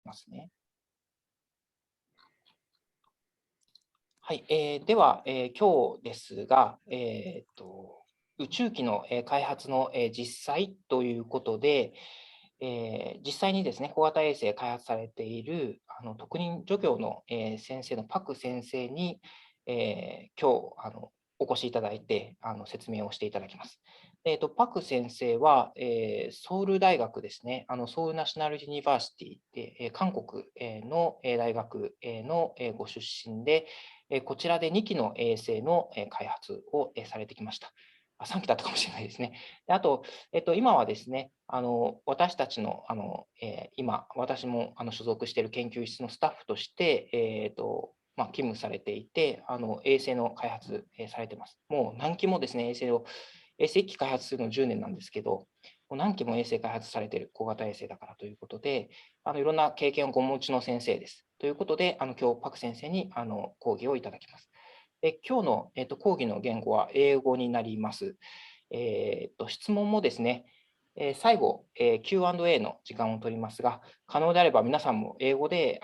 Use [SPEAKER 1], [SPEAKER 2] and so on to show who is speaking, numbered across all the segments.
[SPEAKER 1] ますね。はい、では、今日ですが、宇宙機の開発の実際ということで、実際にですね、小型衛星開発されている特任助教の先生のパク先生に、今日お越しいただいて説明をしていただきます。パク先生は、ソウル大学ですね、ソウルナショナルユニバーシティで、韓国の大学のご出身で、こちらで2機の衛星の開発をされてきました。3機だったかもしれないですね。であと、今はですね、私たちの今、私も所属している研究室のスタッフとして、勤務されていて、衛星の開発されています。もう何機もですね、衛星1機開発するの10年なんですけど、もう何機も衛星開発されている小型衛星だからということで、いろんな経験をご持ちの先生です。ということで、今日パク先生に講義をいただきます。今日の講義の言語は英語になります。質問もですね、最後、Q&A の時間を取りますが、可能であれば皆さんも英語で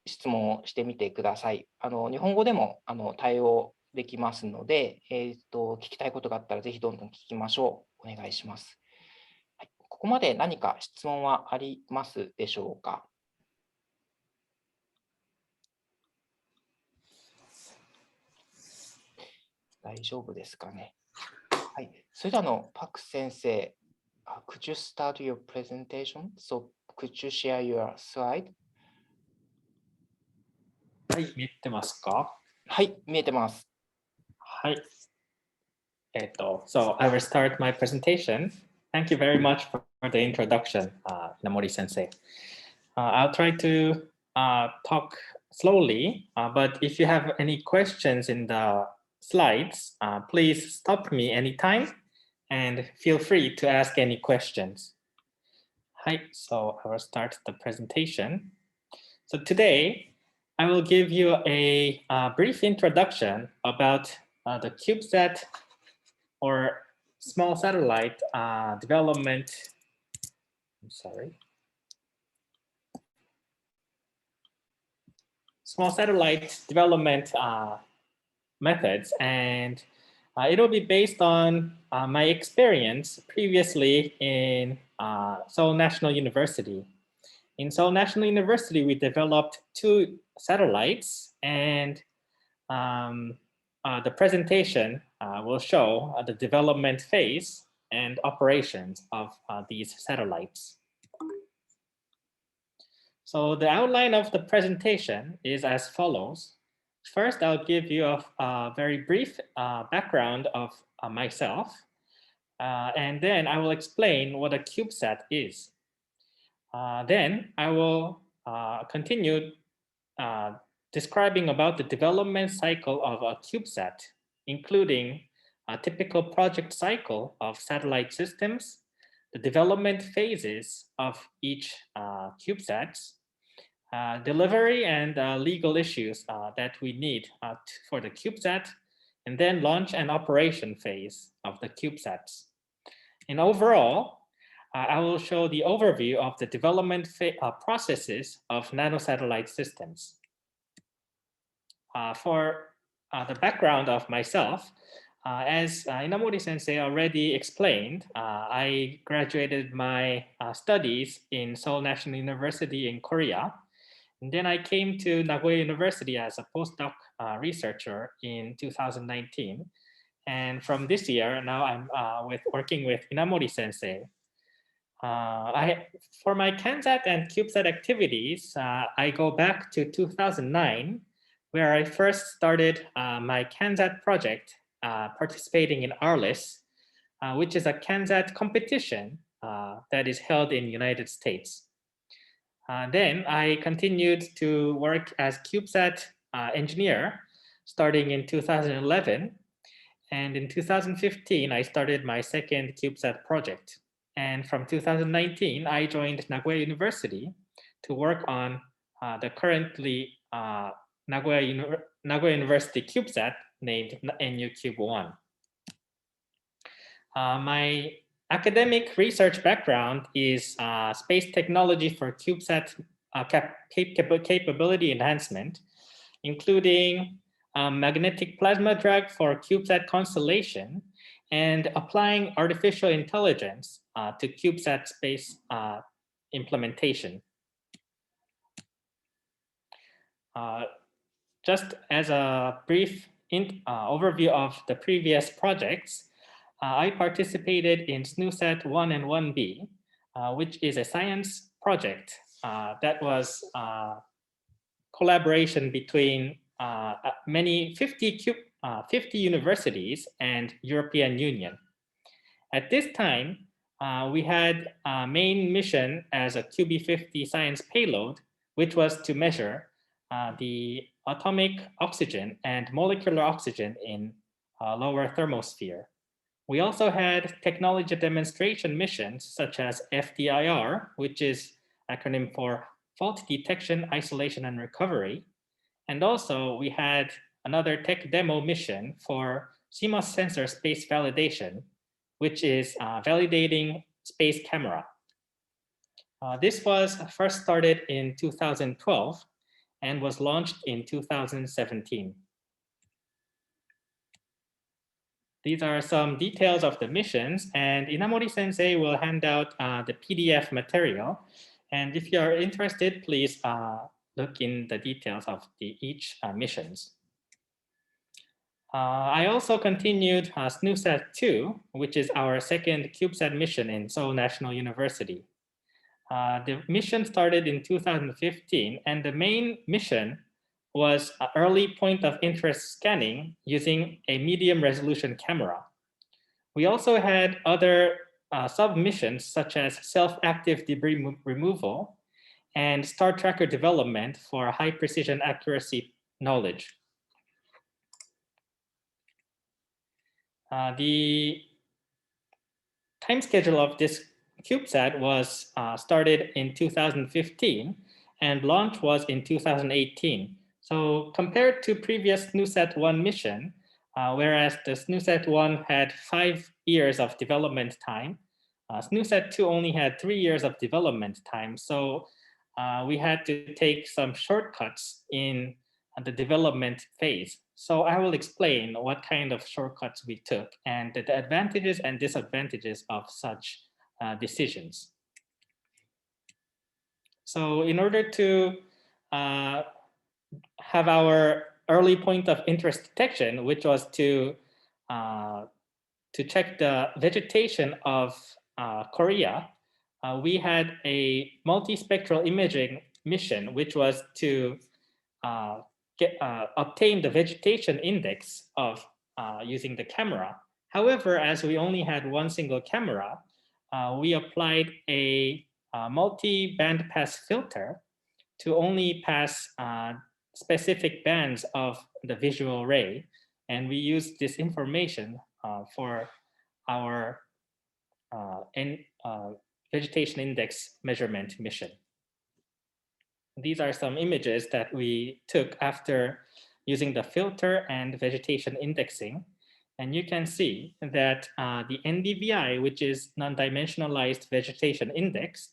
[SPEAKER 1] 質問をしてみてください。日本語でも対応できますので、聞きたいことがあったらぜひどんどん聞きましょう。お願いします。はい、ここまで何か質問はありますでしょうか。大丈夫ですかね。はい、それではパク先生、could you start your presentation? So could you share your slide?
[SPEAKER 2] はい、見えてますか？
[SPEAKER 1] はい、見えてます。
[SPEAKER 2] はい。So I will start my presentation. Thank you very much for the introduction, Namori sensei. I'll try to talk slowly, but if you have any questions in the slides, please stop me anytime and feel free to ask any questions. Hi, so I will start the presentation. So today, I will give you a brief introduction about the CubeSat or small satellite development. I'm sorry. Small satellite development methods, and it'll be based on my experience previously in Seoul National University. In Seoul National University, we developed 2 satellites, and the presentation will show the development phase and operations of these satellites. So the outline of the presentation is as follows. First, I'll give you a very brief background of myself, and then I will explain what a CubeSat is. Then I will continue describing about the development cycle of a CubeSat, including a typical project cycle of satellite systems, the development phases of each CubeSats, delivery and legal issues that we need for the CubeSat, and then launch and operation phase of the CubeSats. And overall, I will show the overview of the development processes of nanosatellite systems. For the background of myself, as Inamori sensei already explained, I graduated my studies in Seoul National University in Korea. And then I came to Nagoya University as a postdoc researcher in 2019. And from this year, now I'm working with Inamori sensei. For my CanSat and CubeSat activities, I go back to 2009, where I first started my CanSat project participating in ARLIS, which is a CanSat competition that is held in the United States. Then I continued to work as CubeSat engineer starting in 2011. And in 2015, I started my second CubeSat project. And from 2019, I joined Nagoya University to work on the currently Nagoya University CubeSat named NU-Cube1. My academic research background is space technology for CubeSat capability enhancement, including magnetic plasma drag for CubeSat constellation and applying artificial intelligence to CubeSat space implementation. Just as a brief overview of the previous projects, I participated in SNUSAT 1 and 1B, which is a science project that was collaboration between many 50 universities and European Union. At this time, we had a main mission as a QB50 science payload, which was to measure the atomic oxygen and molecular oxygen in lower thermosphere. We also had technology demonstration missions such as FDIR, which is acronym for Fault Detection, Isolation, and Recovery. And also we had another tech demo mission for CMOS sensor space validation, which is validating space camera. This was first started in 2012 and was launched in 2017. These are some details of the missions, and Inamori Sensei will hand out the PDF material. And if you are interested, please look in the details of each missions. I also continued SNUSAT 2, which is our second CubeSat mission in Seoul National University. The mission started in 2015, and the main mission was early point of interest scanning using a medium resolution camera. We also had other sub-missions such as self-active debris removal and star tracker development for high precision accuracy knowledge. The time schedule of this CubeSat was started in 2015 and launch was in 2018. So compared to previous SNUSAT 1 mission, whereas the SNUSAT 1 had 5 years of development time, SNUSAT 2 only had 3 years of development time. So we had to take some shortcuts in the development phase. So I will explain what kind of shortcuts we took and the advantages and disadvantages of such decisions. So in order to have our early point of interest detection, which was to check the vegetation of Korea, we had a multispectral imaging mission, which was to obtain the vegetation index of using the camera. However, as we only had one single camera, we applied a multi-band pass filter to only pass specific bands of the visual ray. And we used this information for our vegetation index measurement mission. These are some images that we took after using the filter and vegetation indexing. And you can see that the NDVI, which is non-dimensionalized vegetation index,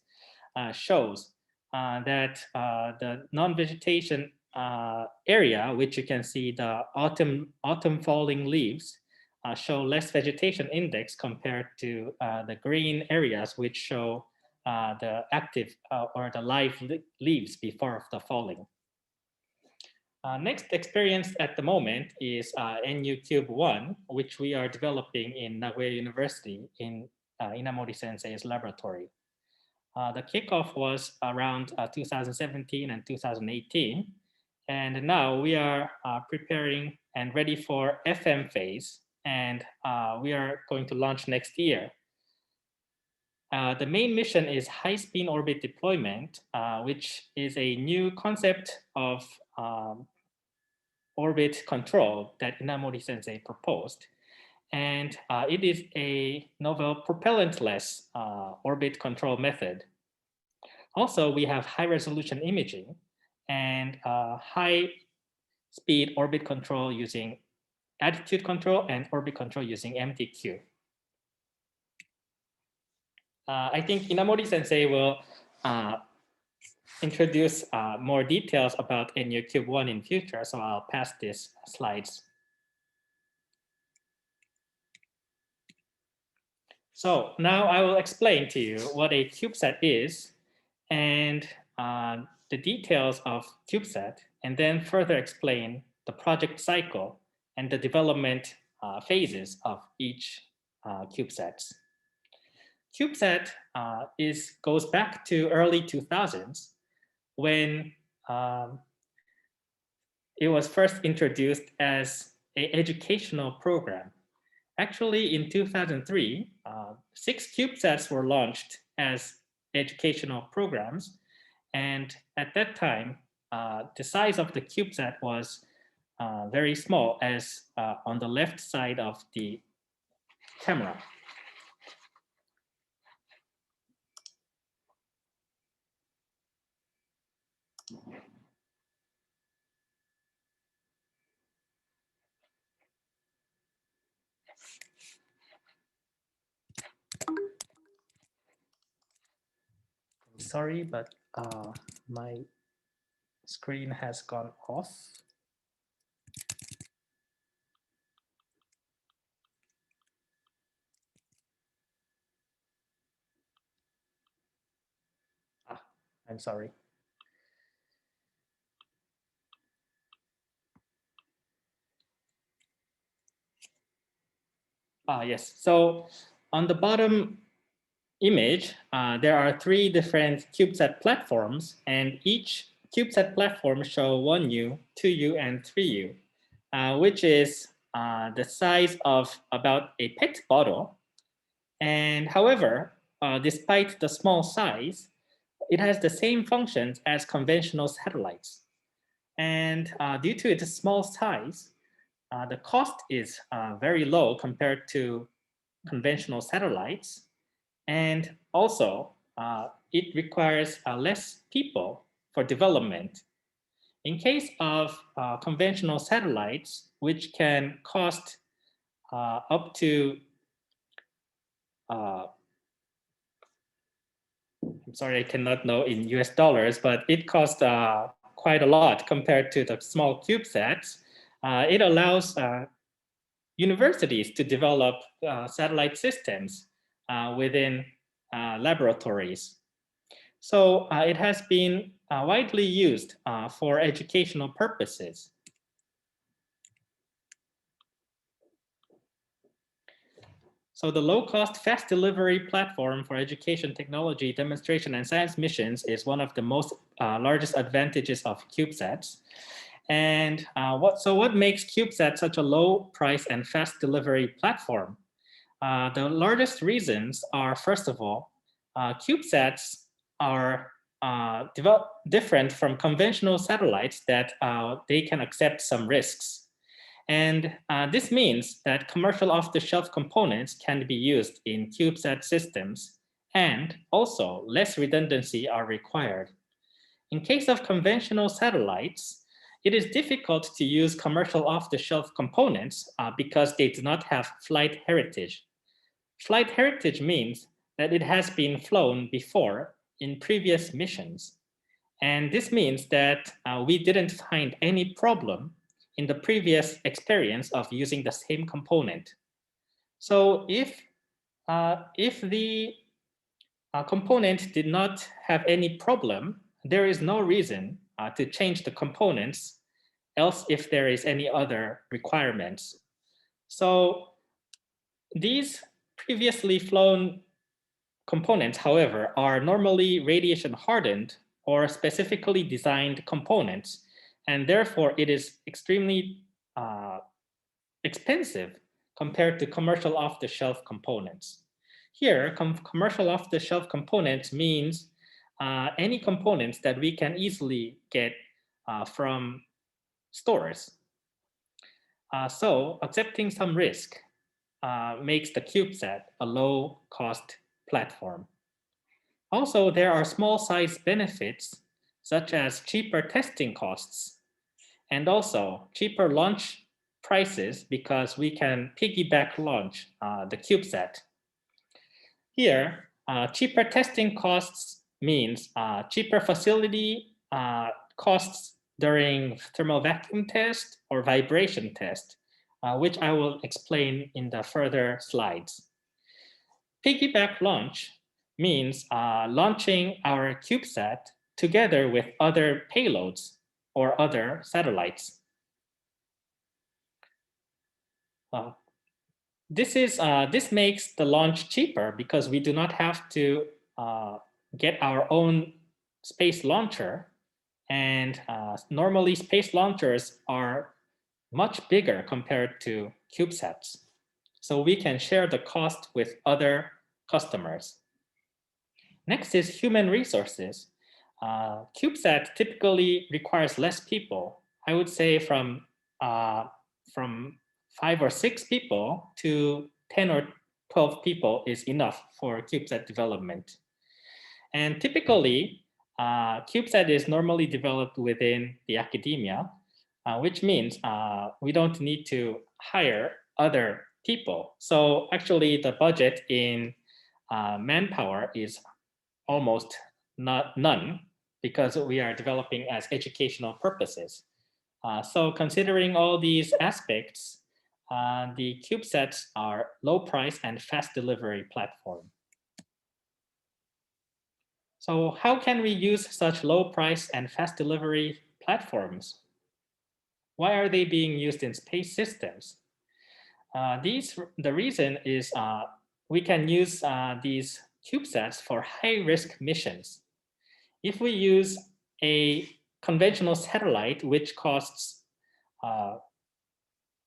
[SPEAKER 2] shows that the non-vegetation area, which you can see the autumn falling leaves, show less vegetation index compared to the green areas, which show the active or the live leaves before the falling. Next experience at the moment is NU Cube 1, which we are developing in Nagoya University in Inamori Sensei's laboratory. The kickoff was around 2017 and 2018. And now we are preparing and ready for FM phase. And we are going to launch next year. The main mission is high spin orbit deployment, which is a new concept of orbit control that Inamori Sensei proposed. And it is a novel propellantless orbit control method. Also, we have high resolution imaging and high speed orbit control using attitude control and orbit control using MTQ. I think Inamori Sensei will introduce more details about NUCube 1 in future, so I'll pass these slides. So now I will explain to you what a CubeSat is and the details of CubeSat, and then further explain the project cycle and the development phases of each CubeSats. CubeSat goes back to early 2000s when it was first introduced as an educational program. Actually, in 2003, 6 CubeSats were launched as educational programs. And at that time, the size of the CubeSat was very small, as on the left side of the camera. Sorry, but my screen has gone off. I'm sorry. Yes, so on the bottom image, there are 3 different CubeSat platforms, and each CubeSat platform show 1U, 2U, and 3U, which is the size of about a PET bottle. And however, despite the small size, it has the same functions as conventional satellites. And due to its small size, the cost is very low compared to conventional satellites. And also, it requires less people for development. In case of conventional satellites, which can cost up to, I'm sorry, I cannot know in US dollars, but it costs quite a lot compared to the small CubeSats. It allows universities to develop satellite systems within laboratories. So it has been widely used for educational purposes. So the low-cost, fast delivery platform for education technology, demonstration, and science missions is one of the most largest advantages of CubeSats. And what makes CubeSat such a low price and fast delivery platform? The largest reasons are, first of all, CubeSats are different from conventional satellites that they can accept some risks. And this means that commercial off-the-shelf components can be used in CubeSat systems, and also less redundancy are required. In case of conventional satellites, it is difficult to use commercial off-the-shelf components because they do not have flight heritage. Flight heritage means that it has been flown before in previous missions. And this means that we didn't find any problem in the previous experience of using the same component. So if the component did not have any problem, there is no reason to change the components, else if there is any other requirements. So these previously flown components, however, are normally radiation hardened or specifically designed components, and therefore it is extremely expensive compared to commercial off-the-shelf components. Here, commercial off-the-shelf components means any components that we can easily get from stores. So accepting some risk makes the CubeSat a low-cost platform. Also, there are small size benefits, such as cheaper testing costs, and also cheaper launch prices because we can piggyback launch the CubeSat. Here, cheaper testing costs means cheaper facility costs during thermal vacuum test or vibration test, which I will explain in the further slides. Piggyback launch means launching our CubeSat together with other payloads or other satellites. This makes the launch cheaper because we do not have to get our own space launcher, and normally space launchers are much bigger compared to CubeSats. So we can share the cost with other customers. Next is human resources. CubeSat typically requires less people. I would say from 5 or 6 people to 10 or 12 people is enough for CubeSat development. And typically, CubeSat is normally developed within the academia, which means we don't need to hire other people. So actually, the budget in manpower is almost none, because we are developing as educational purposes. So considering all these aspects, the CubeSats are low price and fast delivery platform. So how can we use such low price and fast delivery platforms? Why are they being used in space systems? The reason is we can use these CubeSats for high-risk missions. If we use a conventional satellite, which costs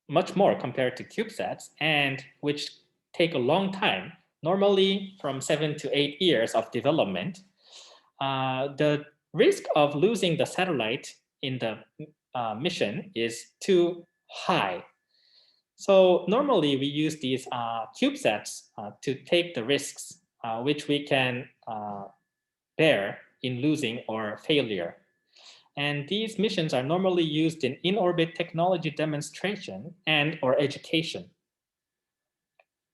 [SPEAKER 2] much more compared to CubeSats and which take a long time, normally from 7 to 8 years of development, the risk of losing the satellite in the mission is too high. So normally we use these CubeSats to take the risks which we can bear in losing or failure. And these missions are normally used in in-orbit technology demonstration and or education.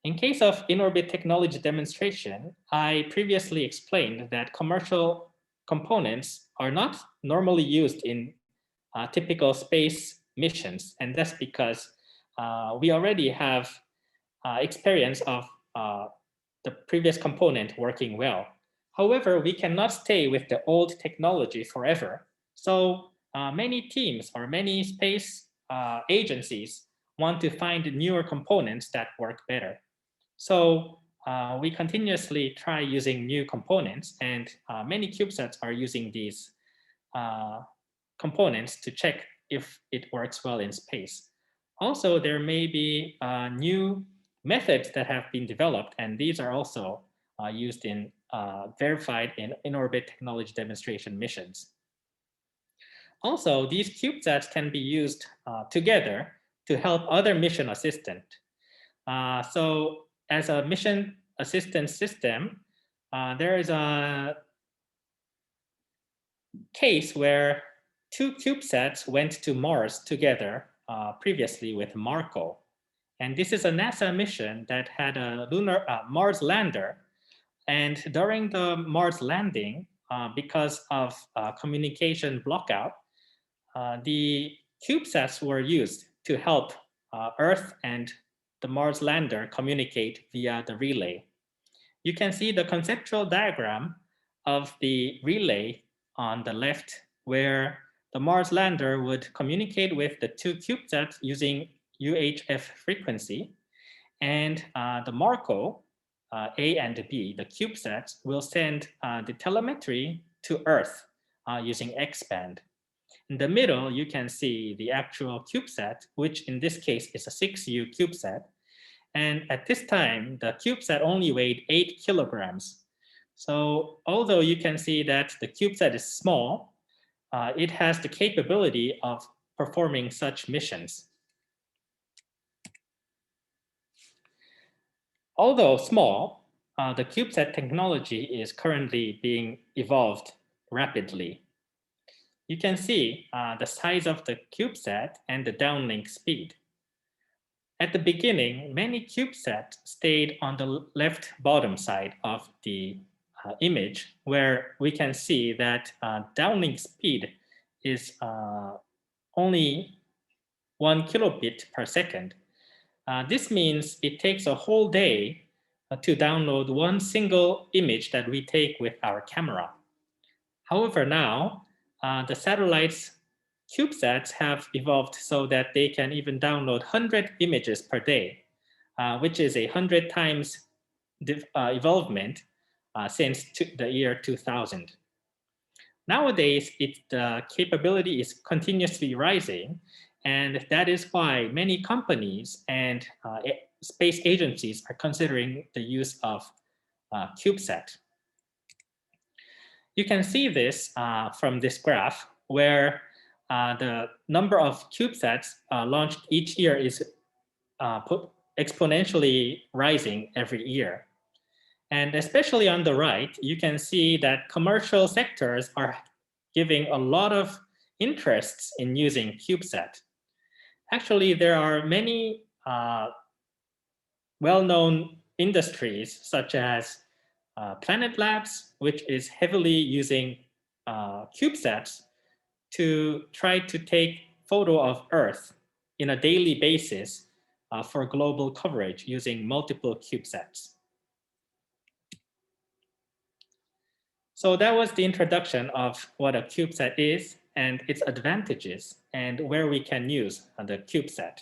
[SPEAKER 2] In case of in-orbit technology demonstration, I previously explained that commercial components are not normally used in typical space missions. And that's because we already have experience of the previous component working well. However, we cannot stay with the old technology forever. So many teams or many space agencies want to find newer components that work better. So we continuously try using new components, and many CubeSats are using these components to check if it works well in space. Also, there may be new methods that have been developed, and these are also used in verified in-orbit technology demonstration missions. Also, these CubeSats can be used together to help other mission assistants. So as a mission assistance system, there is a case where 2 CubeSats went to Mars together previously with Marco. And this is a NASA mission that had a lunar Mars lander. And during the Mars landing, because of communication blockout, the CubeSats were used to help Earth and the Mars lander communicate via the relay. You can see the conceptual diagram of the relay on the left, where the Mars lander would communicate with the 2 CubeSats using UHF frequency, and the Marco, A and B, the CubeSats, will send the telemetry to Earth using X-band. In the middle, you can see the actual CubeSat, which in this case is a 6U CubeSat. And at this time, the CubeSat only weighed 8 kilograms. So although you can see that the CubeSat is small, it has the capability of performing such missions. Although small, the CubeSat technology is currently being evolved rapidly. You can see the size of the CubeSat and the downlink speed. At the beginning, many CubeSats stayed on the left bottom side of the image where we can see that downlink speed is only 1 kilobit per second. This means it takes a whole day to download one single image that we take with our camera. However, now the satellites CubeSats have evolved so that they can even download 100 images per day, which is 100 times evolvement since the year 2000. Nowadays, the capability is continuously rising, and that is why many companies and space agencies are considering the use of CubeSat. You can see this from this graph, where the number of CubeSats launched each year is exponentially rising every year. And especially on the right, you can see that commercial sectors are giving a lot of interests in using CubeSat. Actually, there are many well-known industries such as Planet Labs, which is heavily using CubeSats to try to take photo of Earth in a daily basis for global coverage using multiple CubeSats. So that was the introduction of what a CubeSat is and its advantages and where we can use the CubeSat.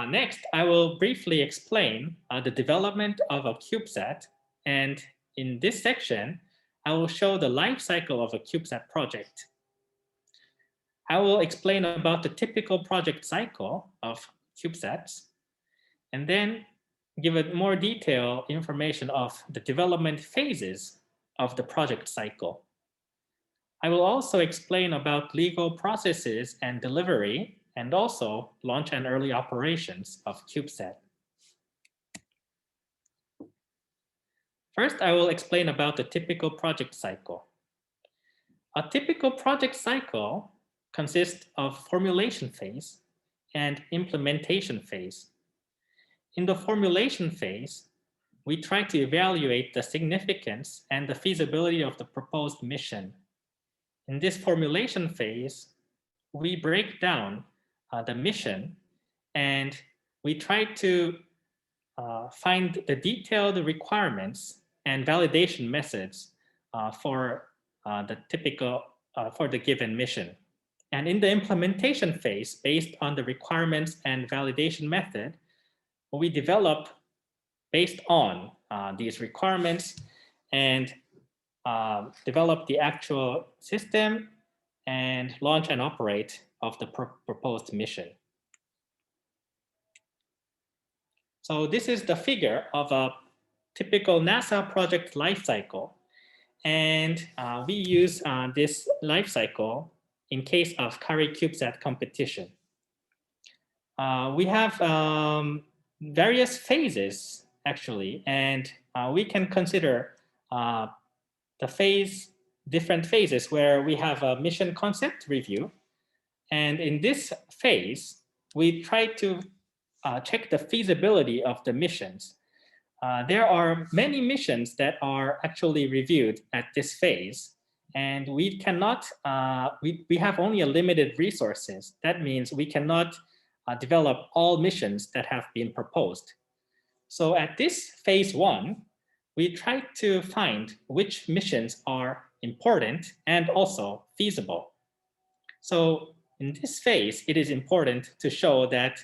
[SPEAKER 2] Next, I will briefly explain the development of a CubeSat, and in this section, I will show the life cycle of a CubeSat project. I will explain about the typical project cycle of CubeSats, and then give it more detailed information of the development phases of the project cycle. I will also explain about legal processes and delivery, and also launch and early operations of CubeSat. First, I will explain about the typical project cycle. A typical project cycle consists of formulation phase and implementation phase. In the formulation phase, we try to evaluate the significance and the feasibility of the proposed mission. In this formulation phase, we break down the mission, and we try to find the detailed requirements and validation methods for the given mission. And in the implementation phase, based on the requirements and validation method, we develop based on these requirements and develop the actual system and launch and operate of the proposed mission. So this is the figure of a typical NASA project lifecycle. And we use this lifecycle in case of Kari CubeSat competition. We have various phases, actually, and we can consider different phases where we have a mission concept review. And in this phase, we try to check the feasibility of the missions. There are many missions that are actually reviewed at this phase, and we cannot, we have only a limited resources. That means we cannot develop all missions that have been proposed. So at this phase one, we try to find which missions are important and also feasible. So in this phase, it is important to show that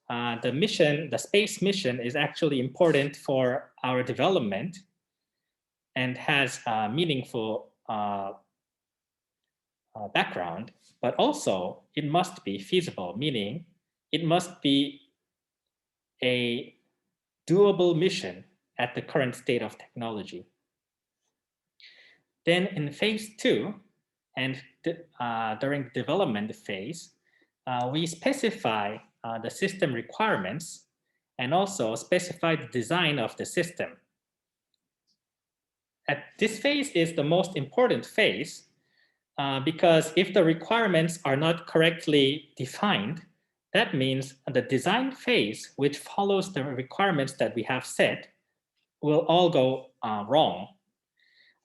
[SPEAKER 2] the space mission is actually important for our development and has a meaningful background, but also it must be feasible, meaning it must be a doable mission at the current state of technology. Then in phase two, and during the development phase, we specify the system requirements and also specify the design of the system. At this phase is the most important phase because if the requirements are not correctly defined, that means the design phase, which follows the requirements that we have set, will all go wrong.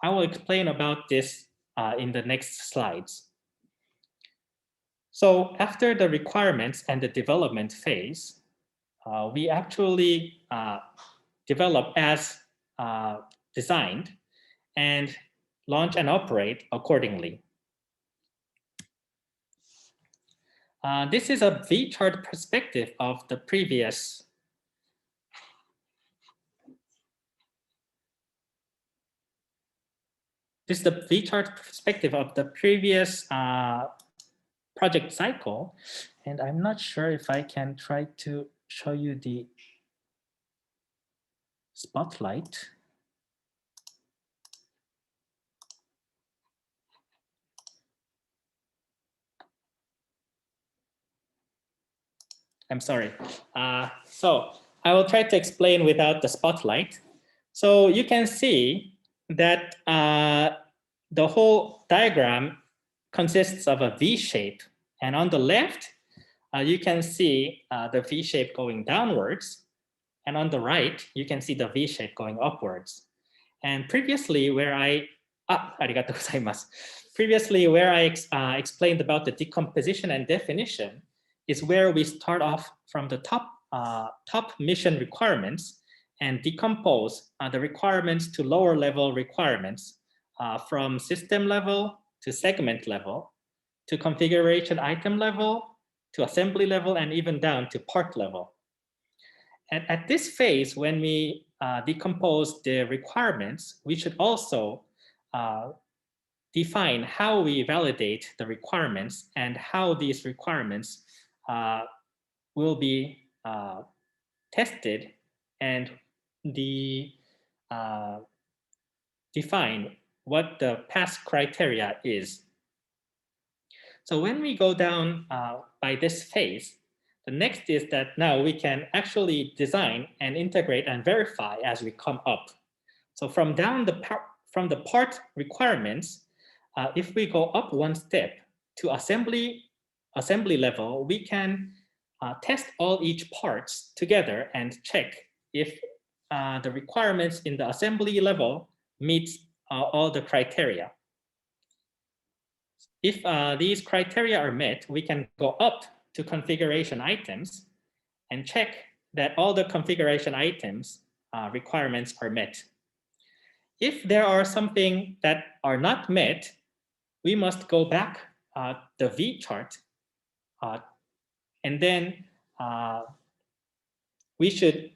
[SPEAKER 2] I will explain about this in the next slides. So after the requirements and the development phase, we actually develop as designed and launch and operate accordingly. This is a V-chart perspective of the previous project cycle, and I'm not sure if I can try to show you the spotlight. I'm sorry. So I will try to explain without the spotlight. So you can see that the whole diagram consists of a V shape. And on the left, you can see the V shape going downwards. And on the right, you can see the V shape going upwards. And previously, where I explained about the decomposition and definition is where we start off from the top mission requirements and decompose the requirements to lower level requirements from system level to segment level to configuration item level to assembly level and even down to part level. And at this phase, when we decompose the requirements, we should also define how we validate the requirements and how these requirements will be tested and define what the pass criteria is. So when we go down by this phase, the next is that now we can actually design and integrate and verify as we come up. So from the part requirements, if we go up one step to assembly level, we can test each parts together and check if the requirements in the assembly level meets all the criteria. If these criteria are met, we can go up to configuration items and check that all the configuration items requirements are met. If there are something that are not met, we must go back the V chart and then we should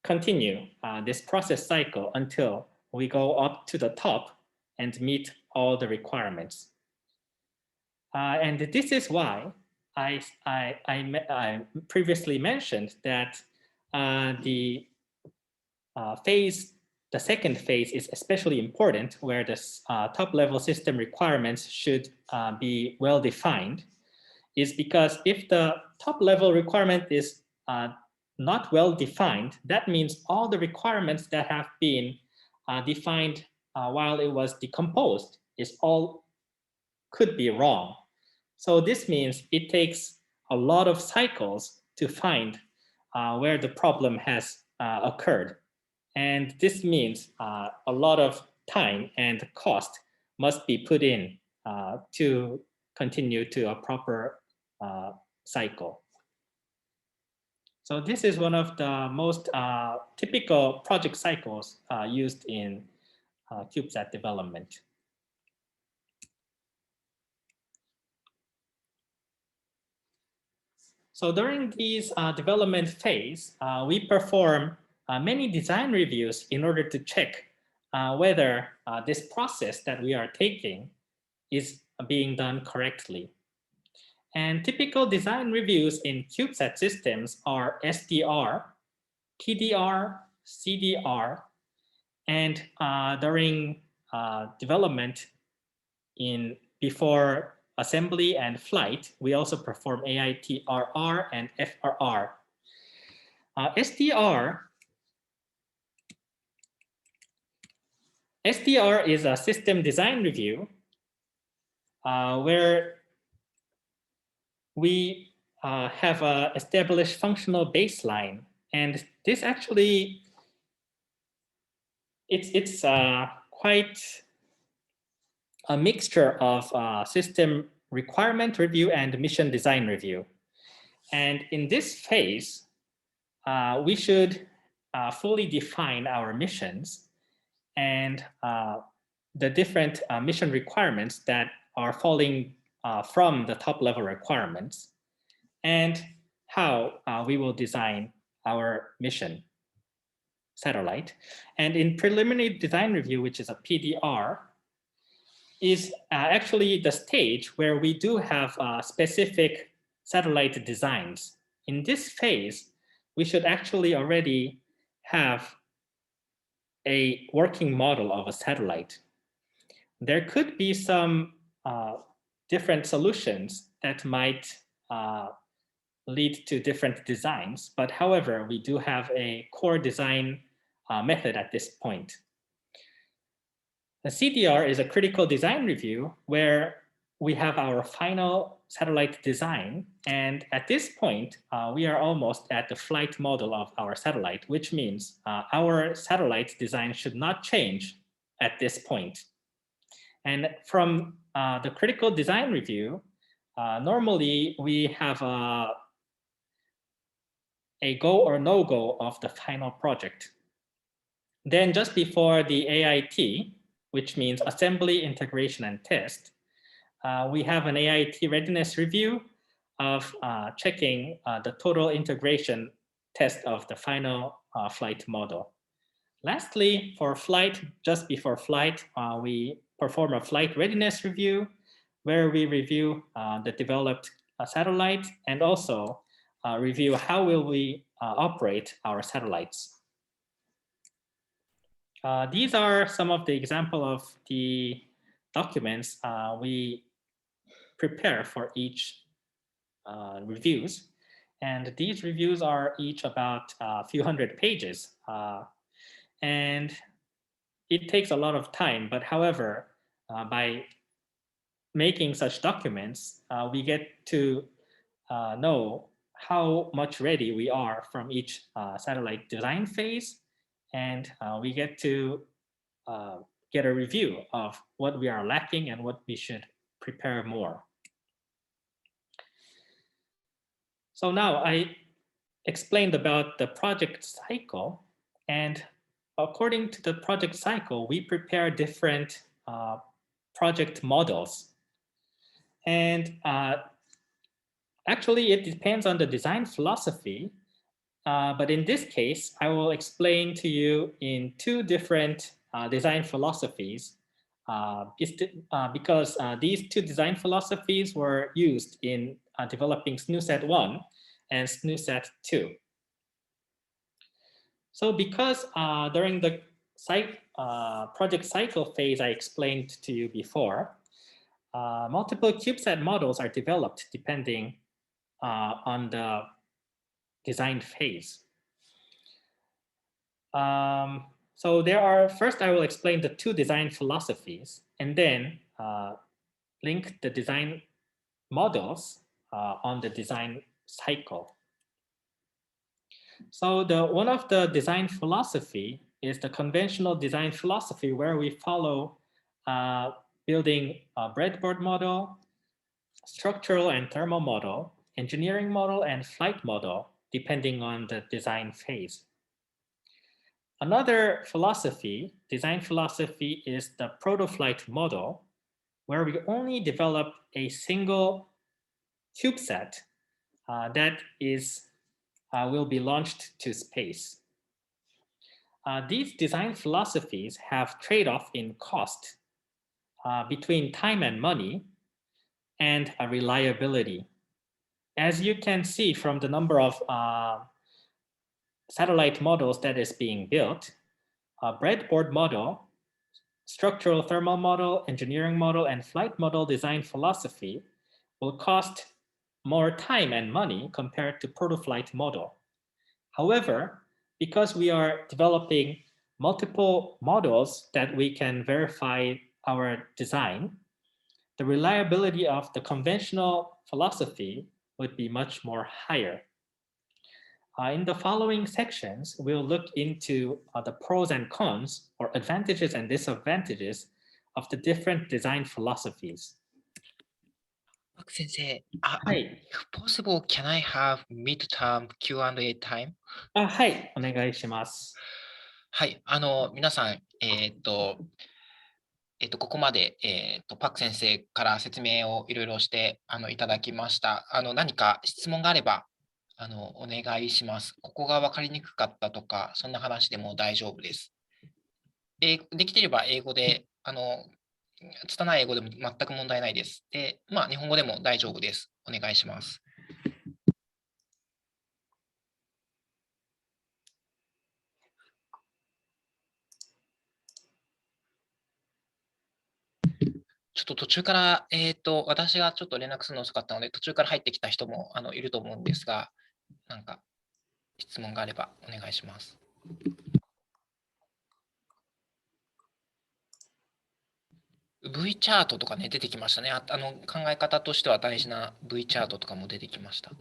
[SPEAKER 2] continue this process cycle until we go up to the top and meet all the requirements. And this is why I previously mentioned that the second phase is especially important, where the top-level system requirements should be well defined, is because if the top-level requirement is not well defined, that means all the requirements that have been defined while it was decomposed could be wrong. So this means it takes a lot of cycles to find where the problem has occurred. And this means a lot of time and cost must be put in to continue to a proper cycle. So this is one of the most typical project cycles used in CubeSat development. So during these development phase, we perform many design reviews in order to check whether this process that we are taking is being done correctly. And typical design reviews in CubeSat systems are SDR, PDR, CDR, and during development before assembly and flight, we also perform AITRR and FRR. SDR is a system design review where we have an established functional baseline, and this actually it's quite a mixture of system requirement review and mission design review. And in this phase, we should fully define our missions and the different mission requirements that are falling from the top level requirements, and how we will design our mission satellite. And in preliminary design review, which is a PDR, is actually the stage where we do have specific satellite designs. In this phase, we should actually already have a working model of a satellite. There could be some different solutions that might lead to different designs, but however, we do have a core design method at this point. The CDR is a critical design review where we have our final satellite design. And at this point, we are almost at the flight model of our satellite, which means our satellite design should not change at this point. And from the critical design review, normally we have a go or no go of the final project. Then just before the AIT, which means assembly, integration, and test, we have an AIT readiness review of checking the total integration test of the final flight model. Lastly, for flight, just before flight, we perform a flight readiness review where we review the developed satellite and also review how will we operate our satellites. These are some of the example of the documents we prepare for each reviews. And these reviews are each about a few hundred pages. And it takes a lot of time, but however, by making such documents, we get to know how much ready we are from each satellite design phase, and we get to get a review of what we are lacking and what we should prepare more. So now I explained about the project cycle, and according to the project cycle, we prepare different project models. And actually, it depends on the design philosophy. But in this case, I will explain to you in two different design philosophies because these two design philosophies were used in developing SNUSAT 1 and SNUSAT 2. So because during the project cycle phase I explained to you before, multiple CubeSat models are developed depending on the design phase. So there are, first I will explain the two design philosophies and then link the design models on the design cycle. So one of the design philosophy is the conventional design philosophy where we follow building a breadboard model, structural and thermal model, engineering model, and flight model, depending on the design phase. Another philosophy, design philosophy, is the proto-flight model, where we only develop a single CubeSat that will be launched to space. These design philosophies have trade-off in cost between time and money and reliability. As you can see from the number of satellite models that is being built, a breadboard model, structural thermal model, engineering model, and flight model design philosophy will cost more time and money compared to proto-flight model. However, because we are developing multiple models that we can verify our design, the reliability of the conventional philosophy would be much more higher. In the following sections, we'll look into the pros and cons or advantages and disadvantages of the different design philosophies.
[SPEAKER 1] パク先生、
[SPEAKER 2] はい。
[SPEAKER 1] if possible, can I have midterm Q&A time?
[SPEAKER 2] はい、お願いします。
[SPEAKER 1] はい、皆さん、ここまで、パク先生から説明をいろいろしていただきました。何か質問があればお願いします。ここが分かりにくかったとか、そんな話でも大丈夫です。できていれば英語で、拙い英語でも全く問題ないです。で、日本語でも大丈夫です。お願いします。ちょっと途中から、私がちょっと連絡するの遅かったので、途中から入ってきた人もいると思うんですが、なんか質問があればお願いします。V チャートとかね、出てきましたね。考え方としては大事な V チャートとかも出てきました。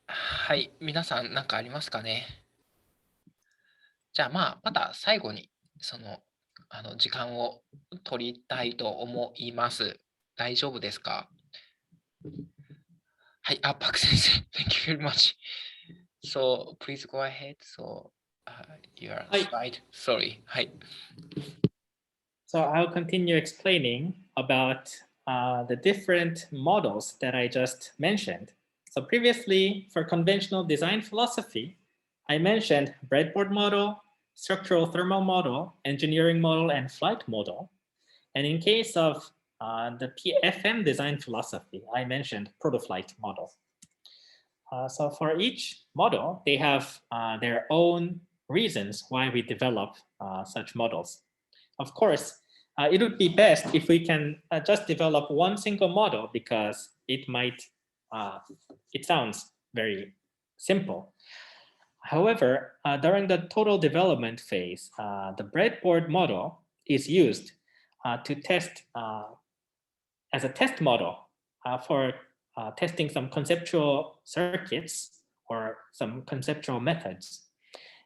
[SPEAKER 1] はい、皆さん何かありますかね。じゃあまた最後に時間を取りたいと思います。大丈夫ですか。はい、パク先生、Thank you very much. So, please go ahead. So, your slide. Sorry. はい。
[SPEAKER 2] So I'll continue explaining about the different models that I just mentioned. So previously, for conventional design philosophy, I mentioned breadboard model, structural thermal model, engineering model, and flight model. And in case of the PFM design philosophy, I mentioned protoflight model. So for each model, they have their own reasons why we develop such models. Of course, it would be best if we can just develop one single model because it sounds very simple. However, during the total development phase, the breadboard model is used to test as a test model for testing some conceptual circuits or some conceptual methods.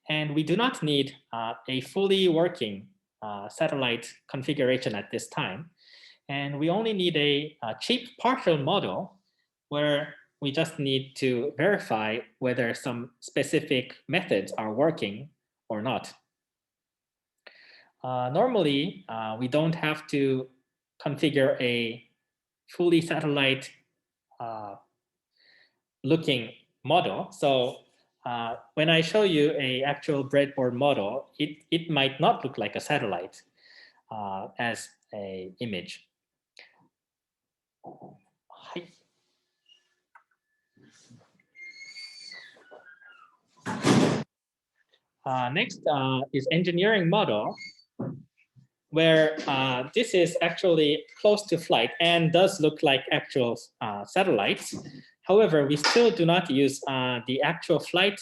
[SPEAKER 2] And we do not need a fully working satellite configuration at this time. And we only need a cheap partial model where we just need to verify whether some specific methods are working or not. Normally, we don't have to configure a fully satellite looking model. So when I show you a actual breadboard model, it might not look like a satellite as a image. Next is engineering model, where this is actually close to flight and does look like actual satellites. However, we still do not use the actual flight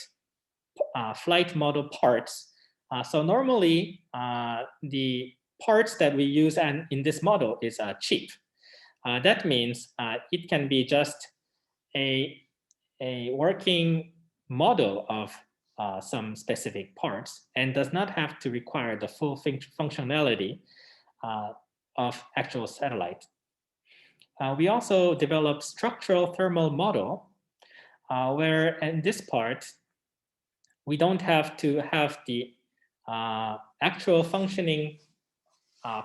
[SPEAKER 2] model parts. So normally, the parts that we use in this model is cheap. That means it can be just a working model of some specific parts and does not have to require the full functionality of actual satellite. We also developed structural thermal model, where in this part, we don't have to have the actual functioning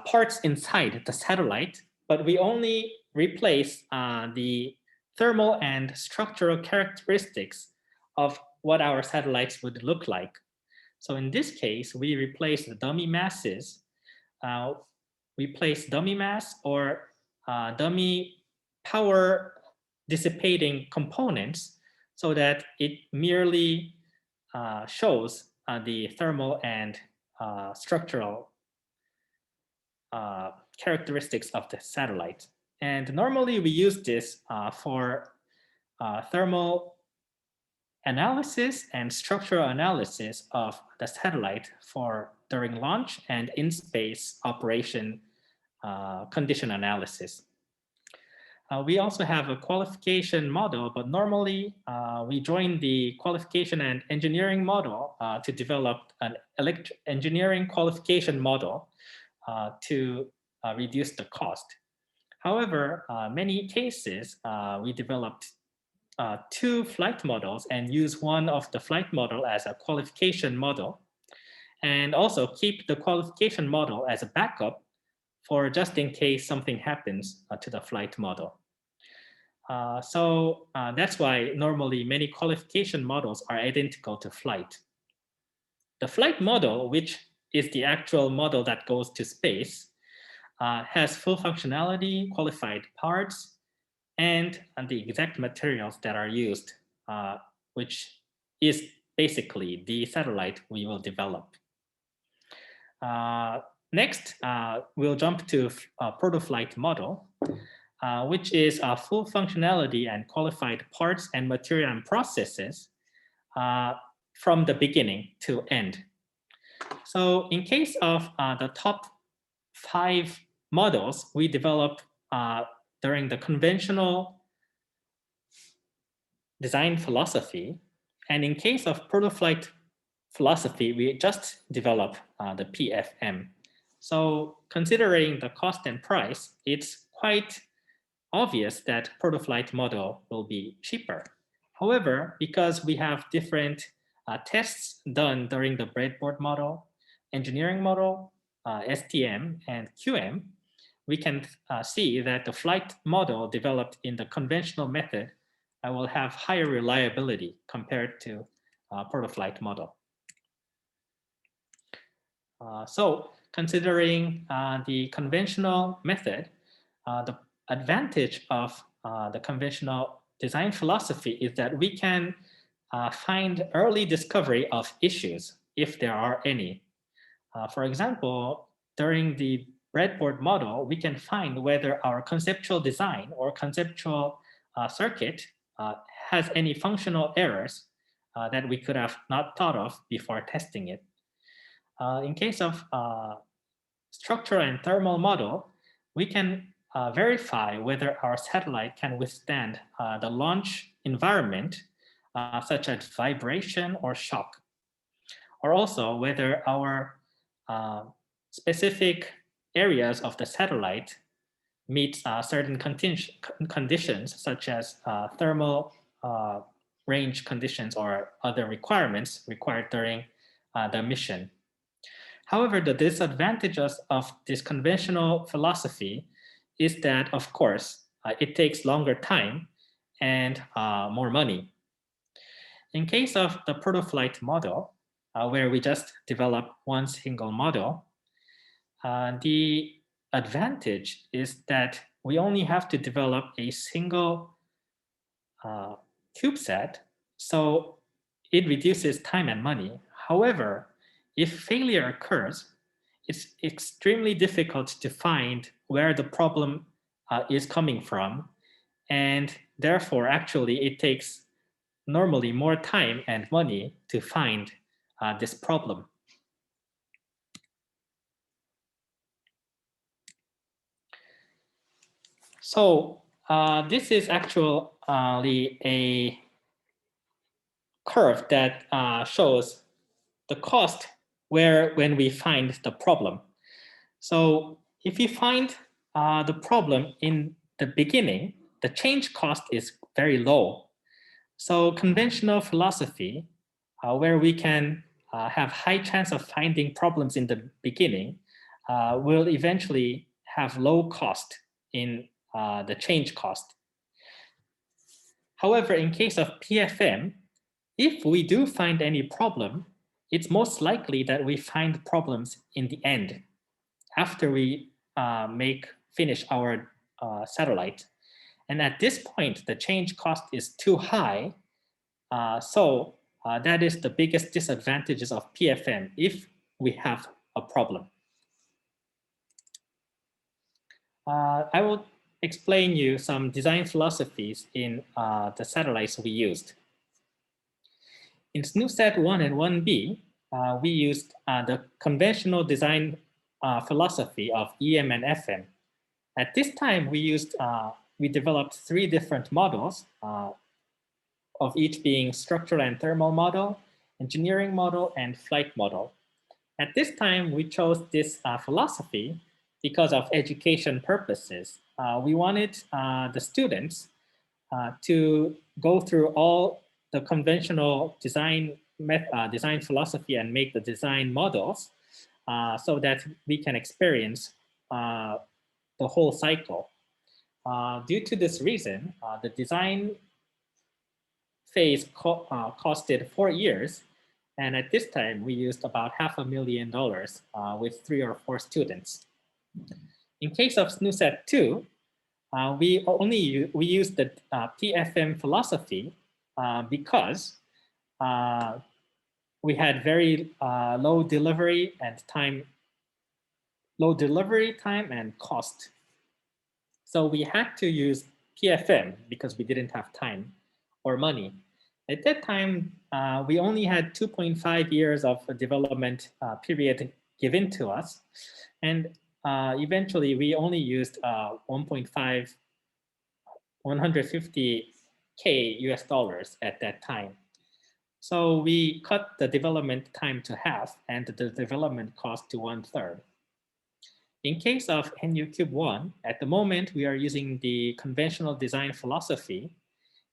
[SPEAKER 2] parts inside the satellite, but we only replace the thermal and structural characteristics of what our satellites would look like. So in this case, we replace the dummy masses. We place dummy mass or dummy power dissipating components so that it merely shows the thermal and structural characteristics of the satellite. And normally we use this for thermal analysis and structural analysis of the satellite for during launch and in-space operation condition analysis. We also have a qualification model, but normally we join the qualification and engineering model to develop an engineering qualification model to reduce the cost. However, many cases we developed 2 flight models and use one of the flight model as a qualification model, and also keep the qualification model as a backup for just in case something happens to the flight model. So that's why normally many qualification models are identical to flight. The flight model, which is the actual model that goes to space, has full functionality, qualified parts, and the exact materials that are used, which is basically the satellite we will develop. Next, we'll jump to a proto-flight model, which is full functionality and qualified parts and material and processes from the beginning to end. So in case of the top 5 models we developed during the conventional design philosophy, and in case of proto-flight philosophy, we just develop the PFM. So considering the cost and price, it's quite obvious that proto-flight model will be cheaper. However, because we have different tests done during the breadboard model, engineering model, STM, and QM, we can see that the flight model developed in the conventional method will have higher reliability compared to proto-flight model. So considering the conventional method, the advantage of the conventional design philosophy is that we can find early discovery of issues if there are any. For example, during the breadboard model, we can find whether our conceptual design or conceptual circuit has any functional errors that we could have not thought of before testing it. In case of structural and thermal model, we can verify whether our satellite can withstand the launch environment, such as vibration or shock, or also whether our specific areas of the satellite meet certain conditions, such as thermal range conditions or other requirements required during the mission. However, the disadvantages of this conventional philosophy is that, of course, it takes longer time and more money. In case of the proto-flight model, where we just develop one single model, the advantage is that we only have to develop a single CubeSat, so it reduces time and money. However, if failure occurs, it's extremely difficult to find where the problem is coming from. And therefore, actually, it takes normally more time and money to find this problem. So this is actually a curve that shows the cost when we find the problem. So if you find the problem in the beginning, the change cost is very low. So conventional philosophy, where we can have high chance of finding problems in the beginning, will eventually have low cost in the change cost. However, in case of PFM, if we do find any problem, it's most likely that we find problems in the end, after we finish our satellite. And at this point, the change cost is too high. So that is the biggest disadvantages of PFM if we have a problem. I will explain you some design philosophies in the satellites we used. In SNUSat 1 and 1B, we used the conventional design philosophy of EM and FM. At this time, we developed 3 different models, of each being structural and thermal model, engineering model, and flight model. At this time, we chose this philosophy because of education purposes. We wanted the students to go through all the conventional design philosophy and make the design models so that we can experience the whole cycle. Due to this reason, the design phase costed 4 years. And at this time, we used about $500,000 with 3 or 4 students. In case of SNUSET 2, we used the PFM philosophy because we had very low delivery time and cost. So we had to use PFM because we didn't have time or money. At that time, we only had 2.5 years of development period given to us. And eventually, we only used 150K US dollars at that time. So we cut the development time to half and the development cost to 1/3. In case of NU Cube 1, at the moment, we are using the conventional design philosophy,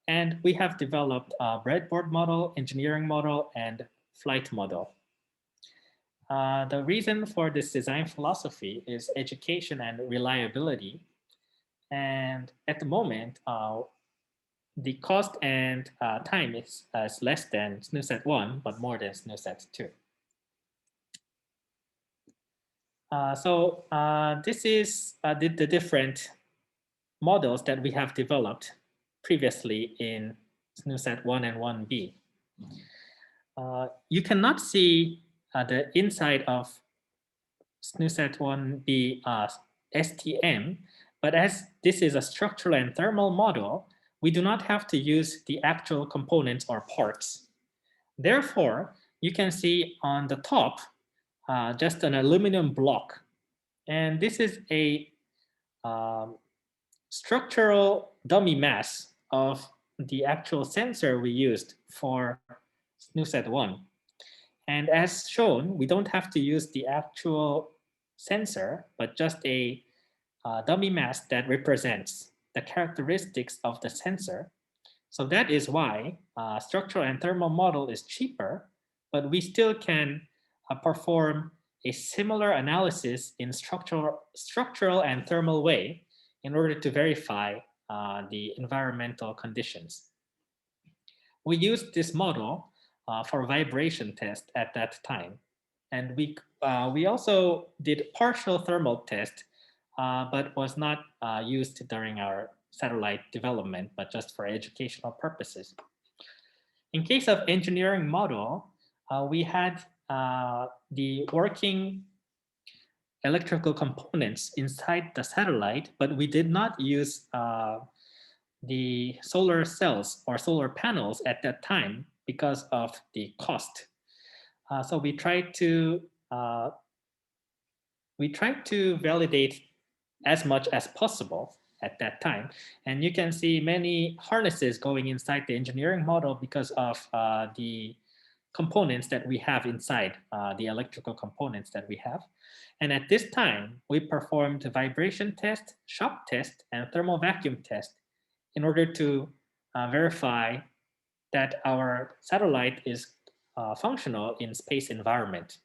[SPEAKER 2] and we have developed a breadboard model, engineering model, and flight model. The reason for this design philosophy is education and reliability. And at the moment, the cost and time is less than SNUSET 1, but more than SNUSET 2. This is the different models that we have developed previously in SNUSET 1 and 1B. You cannot see the inside of SNUSET 1B STM, but as this is a structural and thermal model, we do not have to use the actual components or parts. Therefore, you can see on the top just an aluminum block. And this is a structural dummy mass of the actual sensor we used for SNUSET 1. And as shown, we don't have to use the actual sensor, but just a dummy mass that represents the characteristics of the sensor. So that is why structural and thermal model is cheaper, but we still can perform a similar analysis in structural and thermal way in order to verify the environmental conditions. We used this model for vibration test at that time. And we also did partial thermal test, but was not used during our satellite development, but just for educational purposes. In case of engineering model, we had the working electrical components inside the satellite, but we did not use the solar cells or solar panels at that time because of the cost. So we tried to validate as much as possible at that time. And you can see many harnesses going inside the engineering model because of the components that we have inside, the electrical components that we have. And at this time, we performed a vibration test, shock test, and thermal vacuum test in order to verify that our satellite is functional in space environment.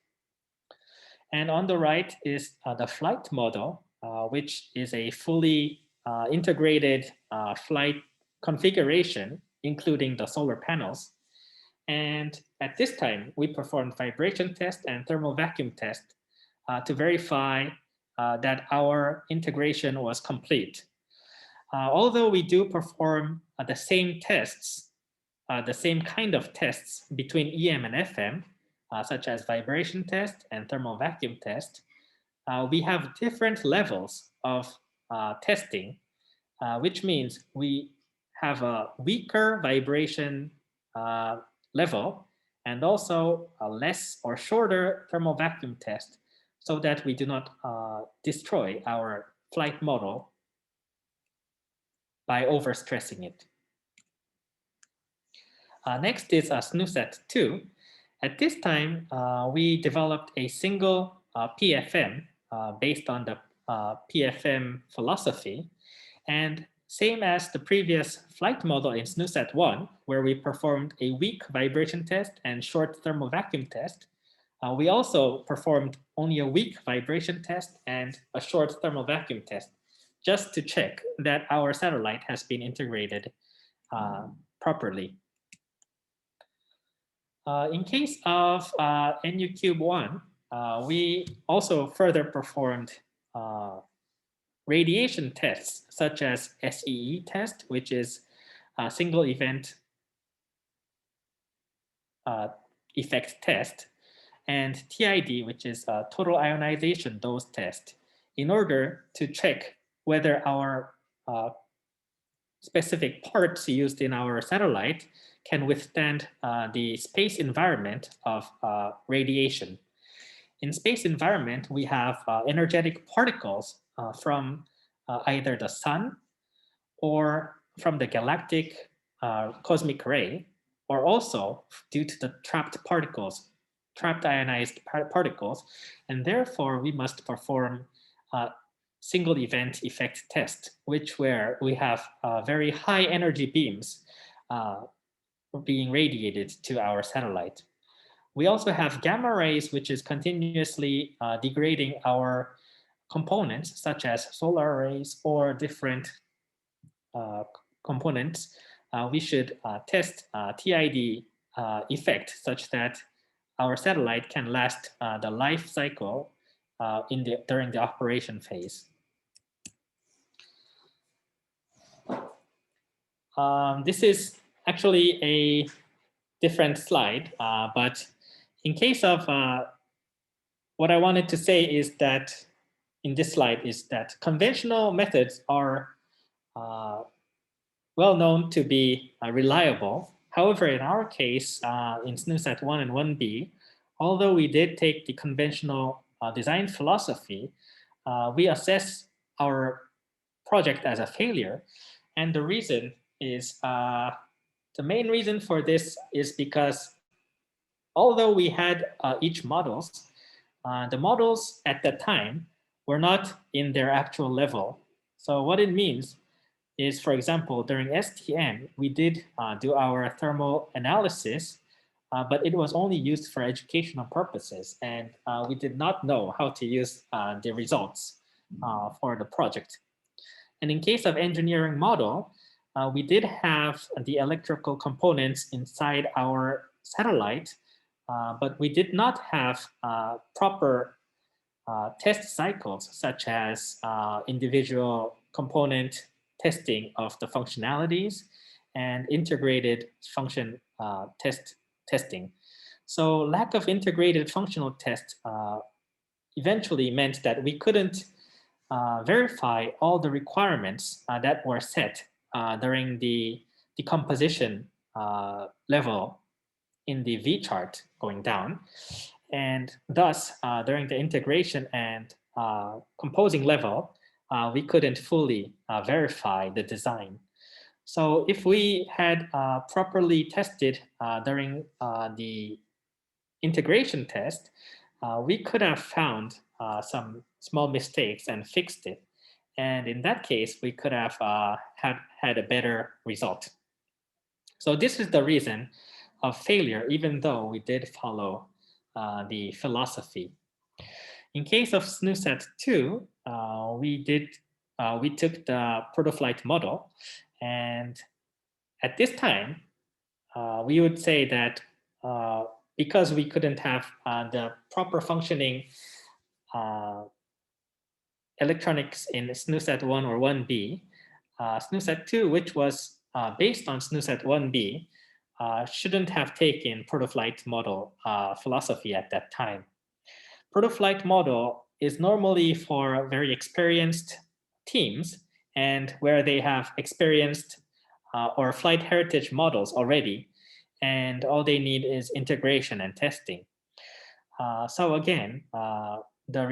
[SPEAKER 2] And on the right is the flight model, which is a fully integrated flight configuration, including the solar panels. And at this time, we performed vibration test and thermal vacuum test to verify that our integration was complete. Although we do perform the same tests, the same kind of tests between EM and FM, such as vibration test and thermal vacuum test, we have different levels of testing, which means we have a weaker vibration level and also a less or shorter thermal vacuum test so that we do not destroy our flight model by overstressing it. Next is SNUSAT 2. At this time, we developed a single PFM based on the PFM philosophy. And same as the previous flight model in SNUSAT 1, where we performed a weak vibration test and short thermal vacuum test, we also performed only a weak vibration test and a short thermal vacuum test, just to check that our satellite has been integrated properly. In case of NU-Cube 1, we also further performed radiation tests such as SEE test, which is a single event effect test, and TID, which is a total ionization dose test, in order to check whether our specific parts used in our satellite can withstand the space environment of radiation. In space environment, we have energetic particles from either the sun or from the galactic cosmic ray, or also due to the trapped ionized particles, and therefore we must perform single event effect test, where we have very high energy beams being radiated to our satellite. We also have gamma rays, which is continuously degrading our components, such as solar arrays or different components. We should test TID effect such that our satellite can last the life cycle during the operation phase. This is actually a different slide, but in case of what I wanted to say is that in this slide is that conventional methods are well known to be reliable. However, in our case, in SNUSAT 1 and 1B, although we did take the conventional design philosophy, we assess our project as a failure. And the reason is, the main reason for this is because although we had each models, the models at that time were not in their actual level. So what it means is, for example, during STM, we did do our thermal analysis, but it was only used for educational purposes. And we did not know how to use the results for the project. And in case of engineering model, we did have the electrical components inside our satellite, but we did not have proper test cycles, such as individual component testing of the functionalities and integrated function testing. So lack of integrated functional test eventually meant that we couldn't verify all the requirements that were set during the decomposition level in the V chart going down. And thus, during the integration and composing level, we couldn't fully verify the design. So if we had properly tested during the integration test, we could have found some small mistakes and fixed it. And in that case, we could have had a better result. So this is the reason of failure, even though we did follow the philosophy. In case of SNUSAT 2, we took the protoflight model, and at this time, we would say that because we couldn't have the proper functioning electronics in SNUSAT 1 or 1B, SNUSAT 2, which was based on SNUSAT 1B, shouldn't have taken protoflight model philosophy at that time. Protoflight model is normally for very experienced teams and where they have experienced or flight heritage models already, and all they need is integration and testing. So again, the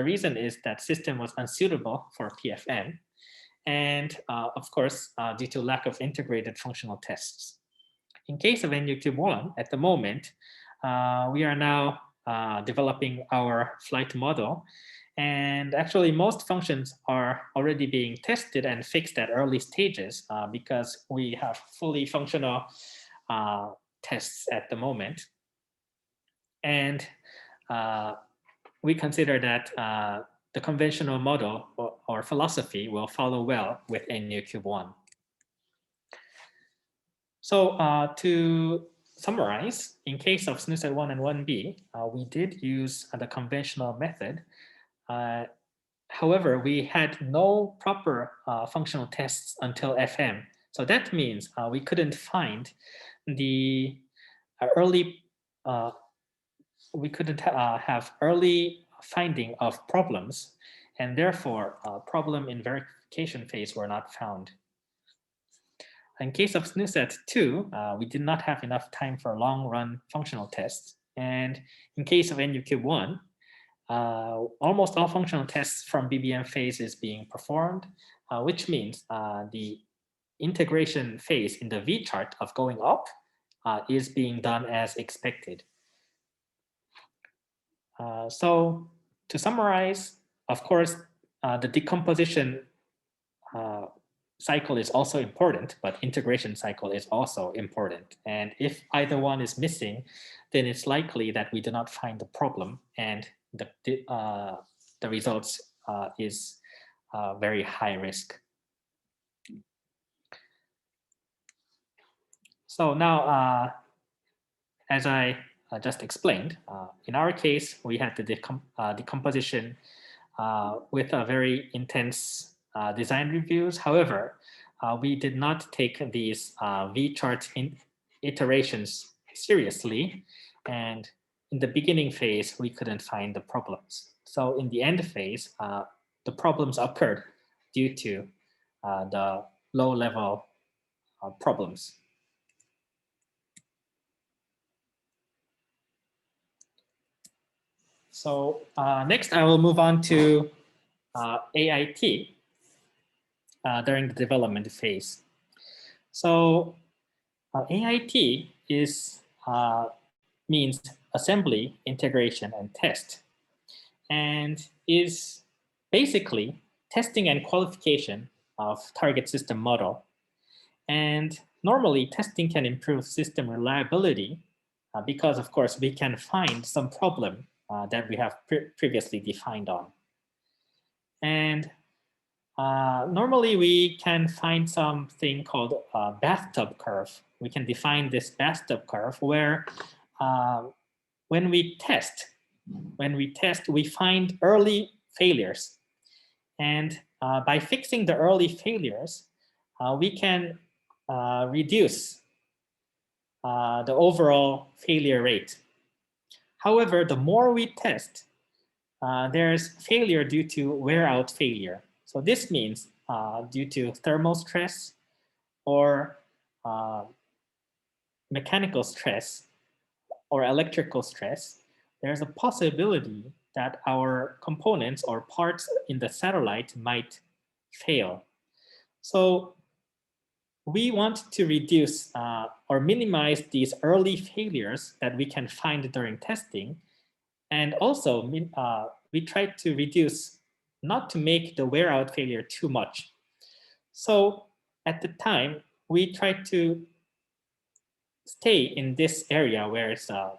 [SPEAKER 2] reason is that system was unsuitable for PFM, and of course, due to lack of integrated functional tests. In case of NUCube1, at the moment, we are now developing our flight model. And actually, most functions are already being tested and fixed at early stages because we have fully functional tests at the moment. And we consider that the conventional model or philosophy will follow well with NUCube1. So to summarize, in case of SNUSET 1 and 1B, we did use the conventional method. However, we had no proper functional tests until FM. So that means we couldn't find the early, we couldn't have early finding of problems, and therefore problem in verification phase were not found. In case of SNUSET 2, we did not have enough time for long-run functional tests. And in case of NUCube1, almost all functional tests from BBM phase is being performed, which means the integration phase in the V chart of going up is being done as expected. So to summarize, of course, the decomposition cycle is also important, but integration cycle is also important. And if either one is missing, then it's likely that we do not find the problem, and the results is very high risk. So now, as I just explained, in our case, we had the decomposition with a very intense design reviews. However, we did not take these V-chart iterations seriously. And in the beginning phase, we couldn't find the problems. So in the end phase, the problems occurred due to the low-level problems. So next, I will move on to AIT. During the development phase. So AIT is means assembly, integration, and test, and is basically testing and qualification of target system model. And normally testing can improve system reliability because, of course, we can find some problem that we have previously defined on. And normally, we can find something called a bathtub curve. We can define this bathtub curve where when we test, we find early failures. And by fixing the early failures, we can reduce the overall failure rate. However, the more we test, there's failure due to wear out failure. So this means due to thermal stress or mechanical stress or electrical stress, there's a possibility that our components or parts in the satellite might fail. So we want to reduce or minimize these early failures that we can find during testing. And also we try to reduce, not to make the wear out failure too much. So at the time, we try to stay in this area where it's a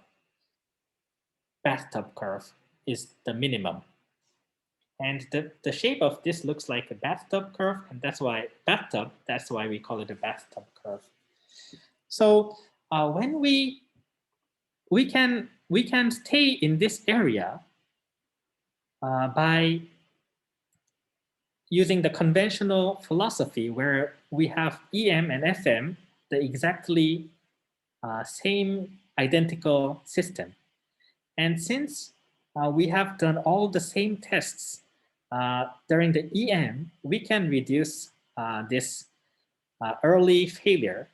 [SPEAKER 2] bathtub curve is the minimum. And the shape of this looks like a bathtub curve, and that's why we call it a bathtub curve. So when we can stay in this area by using the conventional philosophy where we have EM and FM, the exactly same identical system. And since we have done all the same tests during the EM, we can reduce this early failure.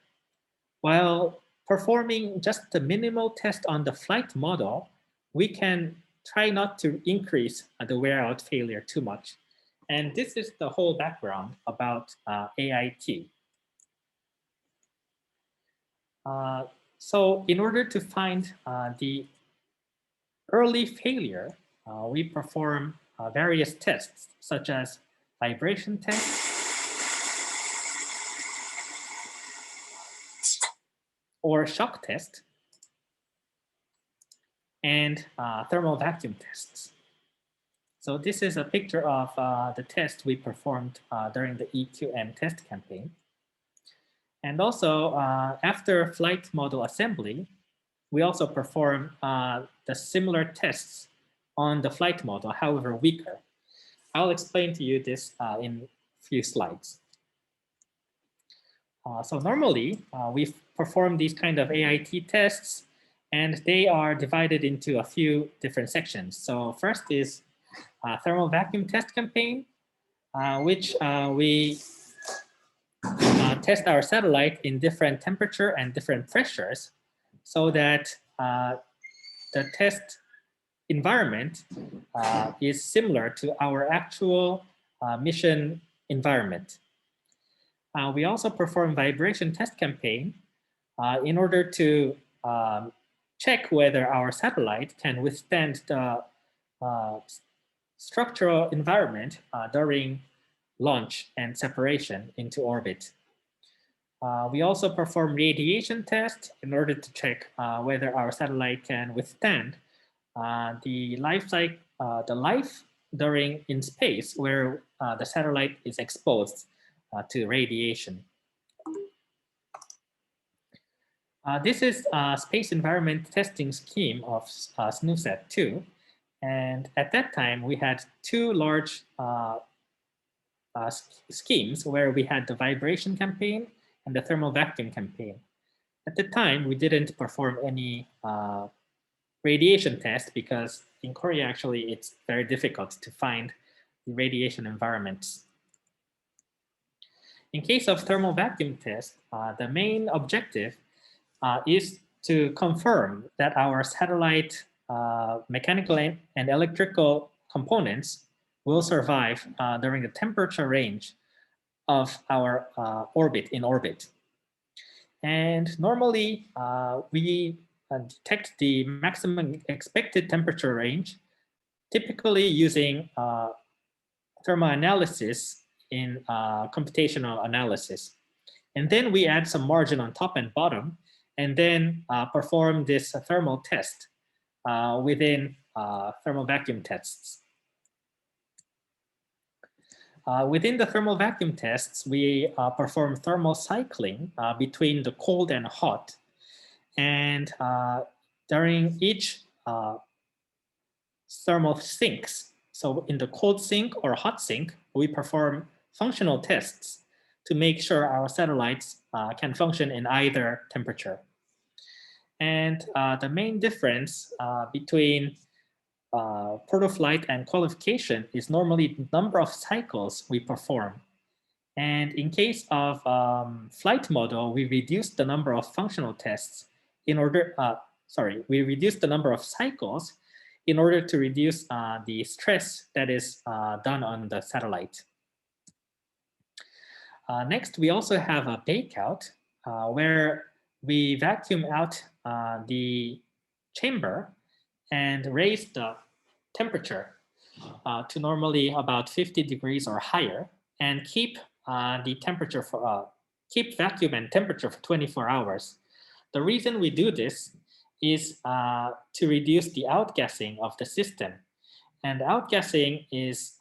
[SPEAKER 2] While performing just the minimal test on the flight model, we can try not to increase the wear out failure too much. And this is the whole background about AIT. So in order to find the early failure, we perform various tests, such as vibration tests, or shock test, and thermal vacuum tests. So this is a picture of the test we performed during the EQM test campaign. And also, after flight model assembly, we also perform the similar tests on the flight model, however weaker. I'll explain to you this in a few slides. So normally, we perform these kind of AIT tests, and they are divided into a few different sections. So first is thermal vacuum test campaign, which we test our satellite in different temperature and different pressures so that the test environment is similar to our actual mission environment. We also perform vibration test campaign in order to check whether our satellite can withstand the structural environment during launch and separation into orbit. We also perform radiation tests in order to check whether our satellite can withstand the life during in space where the satellite is exposed to radiation. This is a space environment testing scheme of SNUSAT-2. And at that time, we had two large schemes where we had the vibration campaign and the thermal vacuum campaign. At the time, we didn't perform any radiation test because in Korea, actually, it's very difficult to find the radiation environments. In case of thermal vacuum test, the main objective is to confirm that our satellite mechanical and electrical components will survive during the temperature range of our orbit. And normally, we detect the maximum expected temperature range, typically using thermal analysis in computational analysis. And then we add some margin on top and bottom, and then perform this thermal test within thermal vacuum tests. Within the thermal vacuum tests, we perform thermal cycling between the cold and hot. And during each thermal sinks, so in the cold sink or hot sink, we perform functional tests to make sure our satellites can function in either temperature. And the main difference between protoflight and qualification is normally the number of cycles we perform. And in case of flight model, we reduce the number of functional tests in order, we reduce the number of cycles in order to reduce the stress that is done on the satellite. Next, we also have a bakeout where we vacuum out the chamber and raise the temperature to normally about 50 degrees or higher, and keep the temperature for keep vacuum and temperature for 24 hours. The reason we do this is to reduce the outgassing of the system, and outgassing is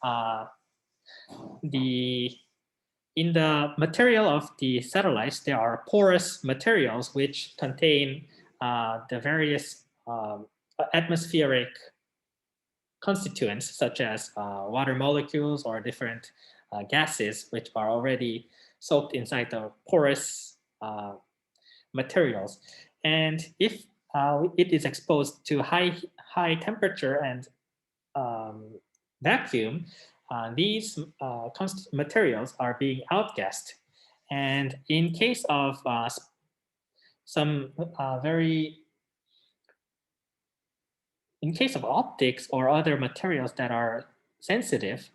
[SPEAKER 2] in the material of the satellites, there are porous materials which contain the various atmospheric constituents, such as water molecules or different gases, which are already soaked inside the porous materials. And if it is exposed to high temperature and vacuum, these materials are being outgassed. And in case of in case of optics or other materials that are sensitive,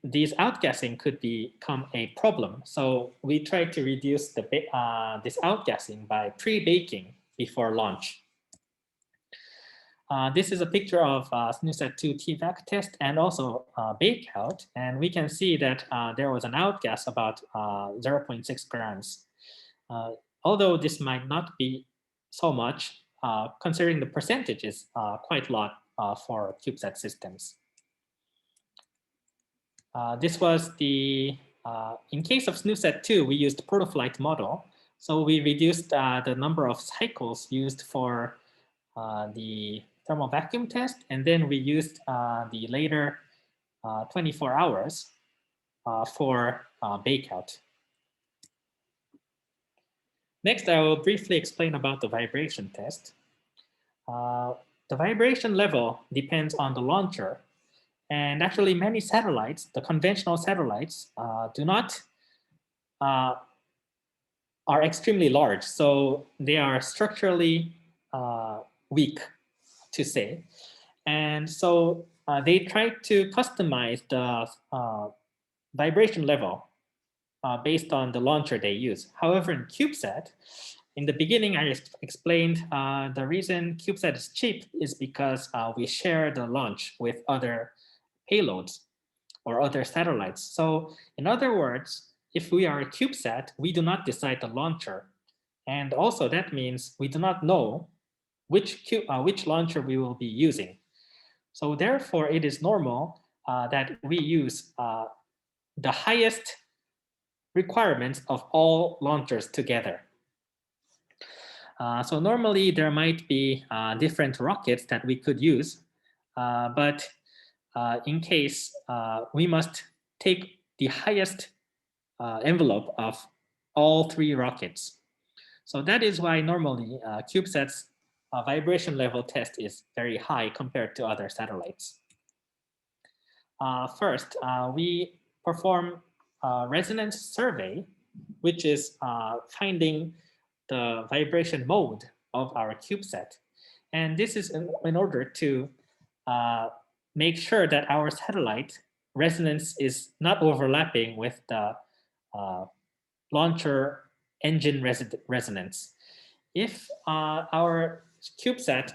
[SPEAKER 2] these outgassing could become a problem. So we try to reduce this outgassing by pre-baking before launch. This is a picture of SNUSAT2 TVAC test and also bake out. And we can see that there was an outgas about 0.6 grams. Although this might not be so much, considering the percentage is quite a lot for CubeSat systems. This was the, in case of SNUSAT2, we used protoflight model. So we reduced the number of cycles used for the thermal vacuum test, and then we used the later 24 hours for bakeout. Next, I will briefly explain about the vibration test. The vibration level depends on the launcher, and actually many satellites, the conventional satellites, are extremely large, so they are structurally weak, to say. And so they try to customize the vibration level based on the launcher they use. However, in CubeSat, in the beginning, I explained the reason CubeSat is cheap is because we share the launch with other payloads or other satellites. So in other words, if we are a CubeSat, we do not decide the launcher. And also that means we do not know which launcher we will be using. So therefore, it is normal that we use the highest requirements of all launchers together. So normally there might be different rockets that we could use, but in case we must take the highest envelope of all 3 rockets. So that is why normally CubeSat's vibration level test is very high compared to other satellites. First, we perform a resonance survey, which is finding the vibration mode of our CubeSat. And this is in order to make sure that our satellite resonance is not overlapping with the launcher engine resonance. If our CubeSat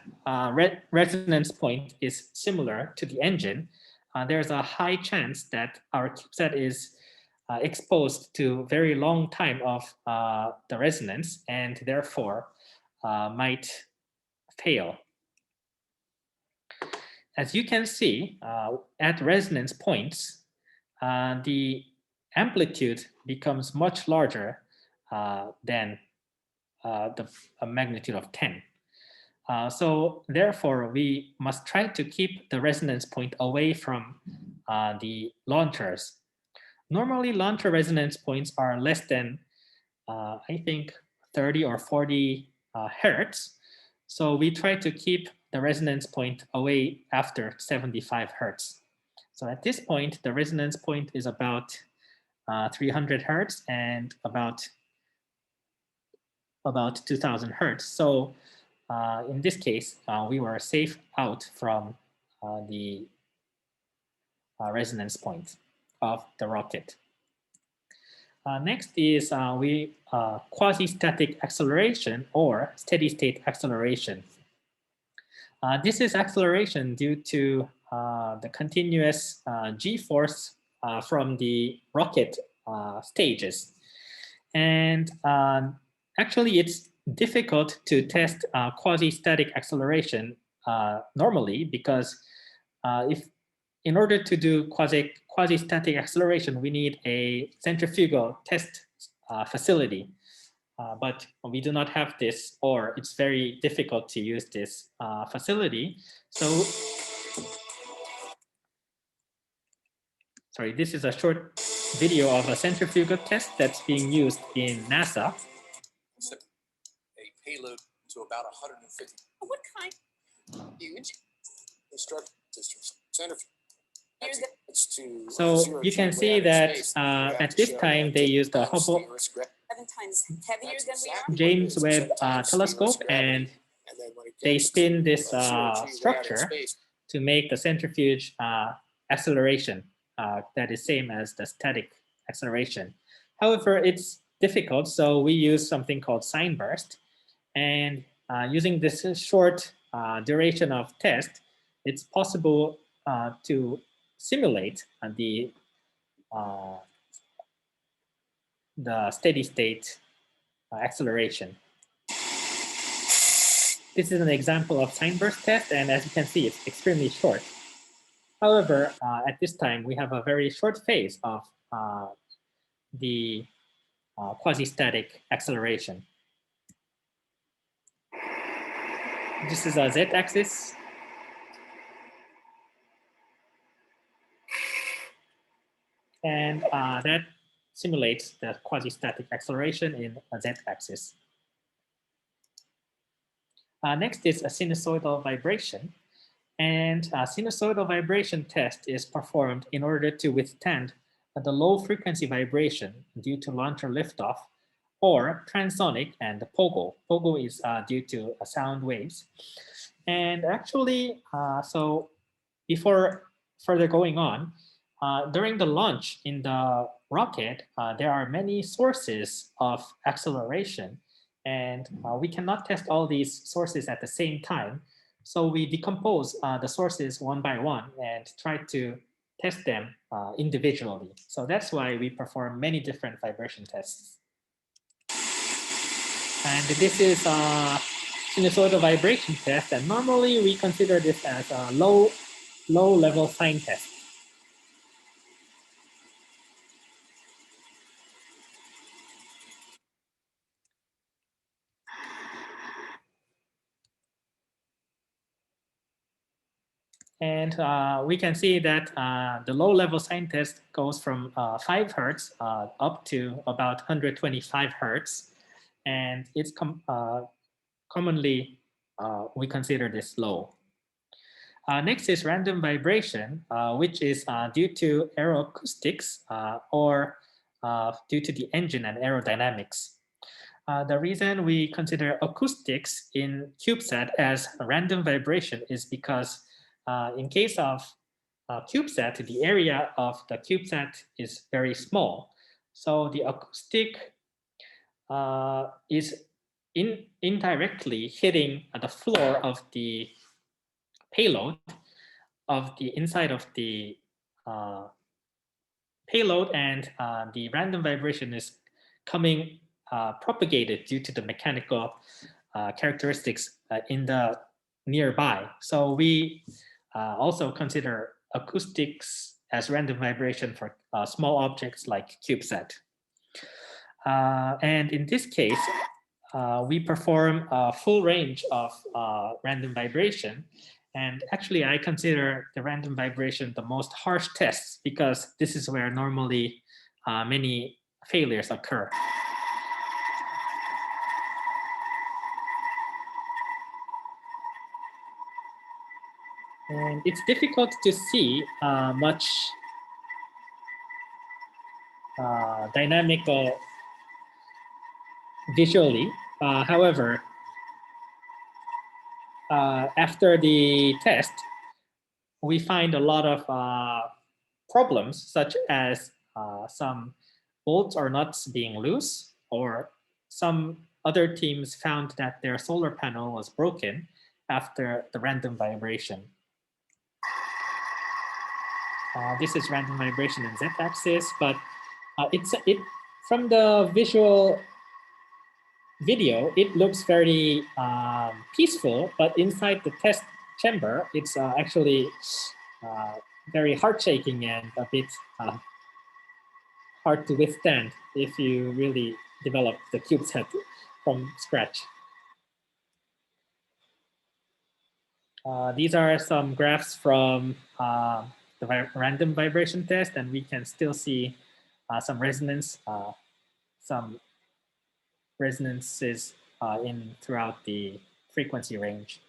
[SPEAKER 2] resonance point is similar to the engine, there's a high chance that our CubeSat is exposed to very long time of the resonance and therefore might fail. As you can see, at resonance points, the amplitude becomes much larger than the magnitude of 10. So therefore, we must try to keep the resonance point away from the launchers. Normally, launcher resonance points are less than, I think, 30 or 40 hertz. So we try to keep the resonance point away after 75 hertz. So at this point, the resonance point is about 300 hertz and about 2000 hertz. So in this case, we were safe out from the resonance point of the rocket. Next is quasi-static acceleration or steady-state acceleration. This is acceleration due to the continuous g-force from the rocket stages. And actually, it's difficult to test quasi-static acceleration normally because in order to do quasi-static acceleration, we need a centrifugal test facility. But we do not have this, or it's very difficult to use this facility. So, sorry, this is a short video of a centrifugal test that's being used in NASA.
[SPEAKER 3] A payload to about 150. What kind? Huge. Instruct centrifuge.
[SPEAKER 2] So you can see that at this time they used the Hubble James Webb telescope, and they spin this structure, to make the centrifuge acceleration that is same as the static acceleration. However, it's difficult, so we use something called sine burst. And using this short duration of test, it's possible to simulate the steady state acceleration. This is an example of sine burst test, and as you can see, it's extremely short. However, at this time, we have a very short phase of the quasi-static acceleration. This is a z-axis. And that simulates the quasi-static acceleration in a z-axis. Next is a sinusoidal vibration. And a sinusoidal vibration test is performed in order to withstand the low frequency vibration due to launcher liftoff, or transonic and pogo. Pogo is due to sound waves. And actually, so before further going on, during the launch in the rocket, there are many sources of acceleration, and we cannot test all these sources at the same time. So we decompose the sources one by one and try to test them individually. So that's why we perform many different vibration tests. And this is a sinusoidal vibration test, and normally we consider this as a low-level sine test. And we can see that the low-level sine test goes from 5 Hertz up to about 125 Hertz. And it's commonly, we consider this low. Next is random vibration, which is due to aeroacoustics or due to the engine and aerodynamics. The reason we consider acoustics in CubeSat as a random vibration is because in case of CubeSat, the area of the CubeSat is very small. So the acoustic is indirectly hitting the floor of the payload, of the inside of the payload, and the random vibration is coming propagated due to the mechanical characteristics in the nearby. So we also consider acoustics as random vibration for small objects like CubeSat. And in this case, we perform a full range of random vibration. And actually, I consider the random vibration the most harsh test because this is where normally many failures occur. And it's difficult to see much dynamical visually. However, after the test, we find a lot of problems, such as some bolts or nuts being loose, or some other teams found that their solar panel was broken after the random vibration. This is random vibration in z-axis, but from the visual video, it looks very peaceful, but inside the test chamber, it's actually very heart-shaking and a bit hard to withstand if you really develop the CubeSat from scratch. These are some graphs from the random vibration test, and we can still see some resonance, some resonances throughout the frequency range.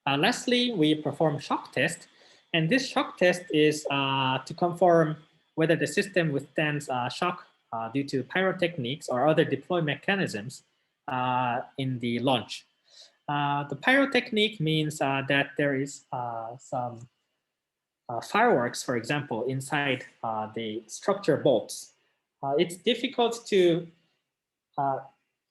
[SPEAKER 2] Lastly, we perform shock test, and this shock test is to confirm whether the system withstands shock due to pyrotechniques or other deploy mechanisms in the launch. The pyrotechnique means that there is some fireworks, for example, inside the structure bolts. It's difficult to,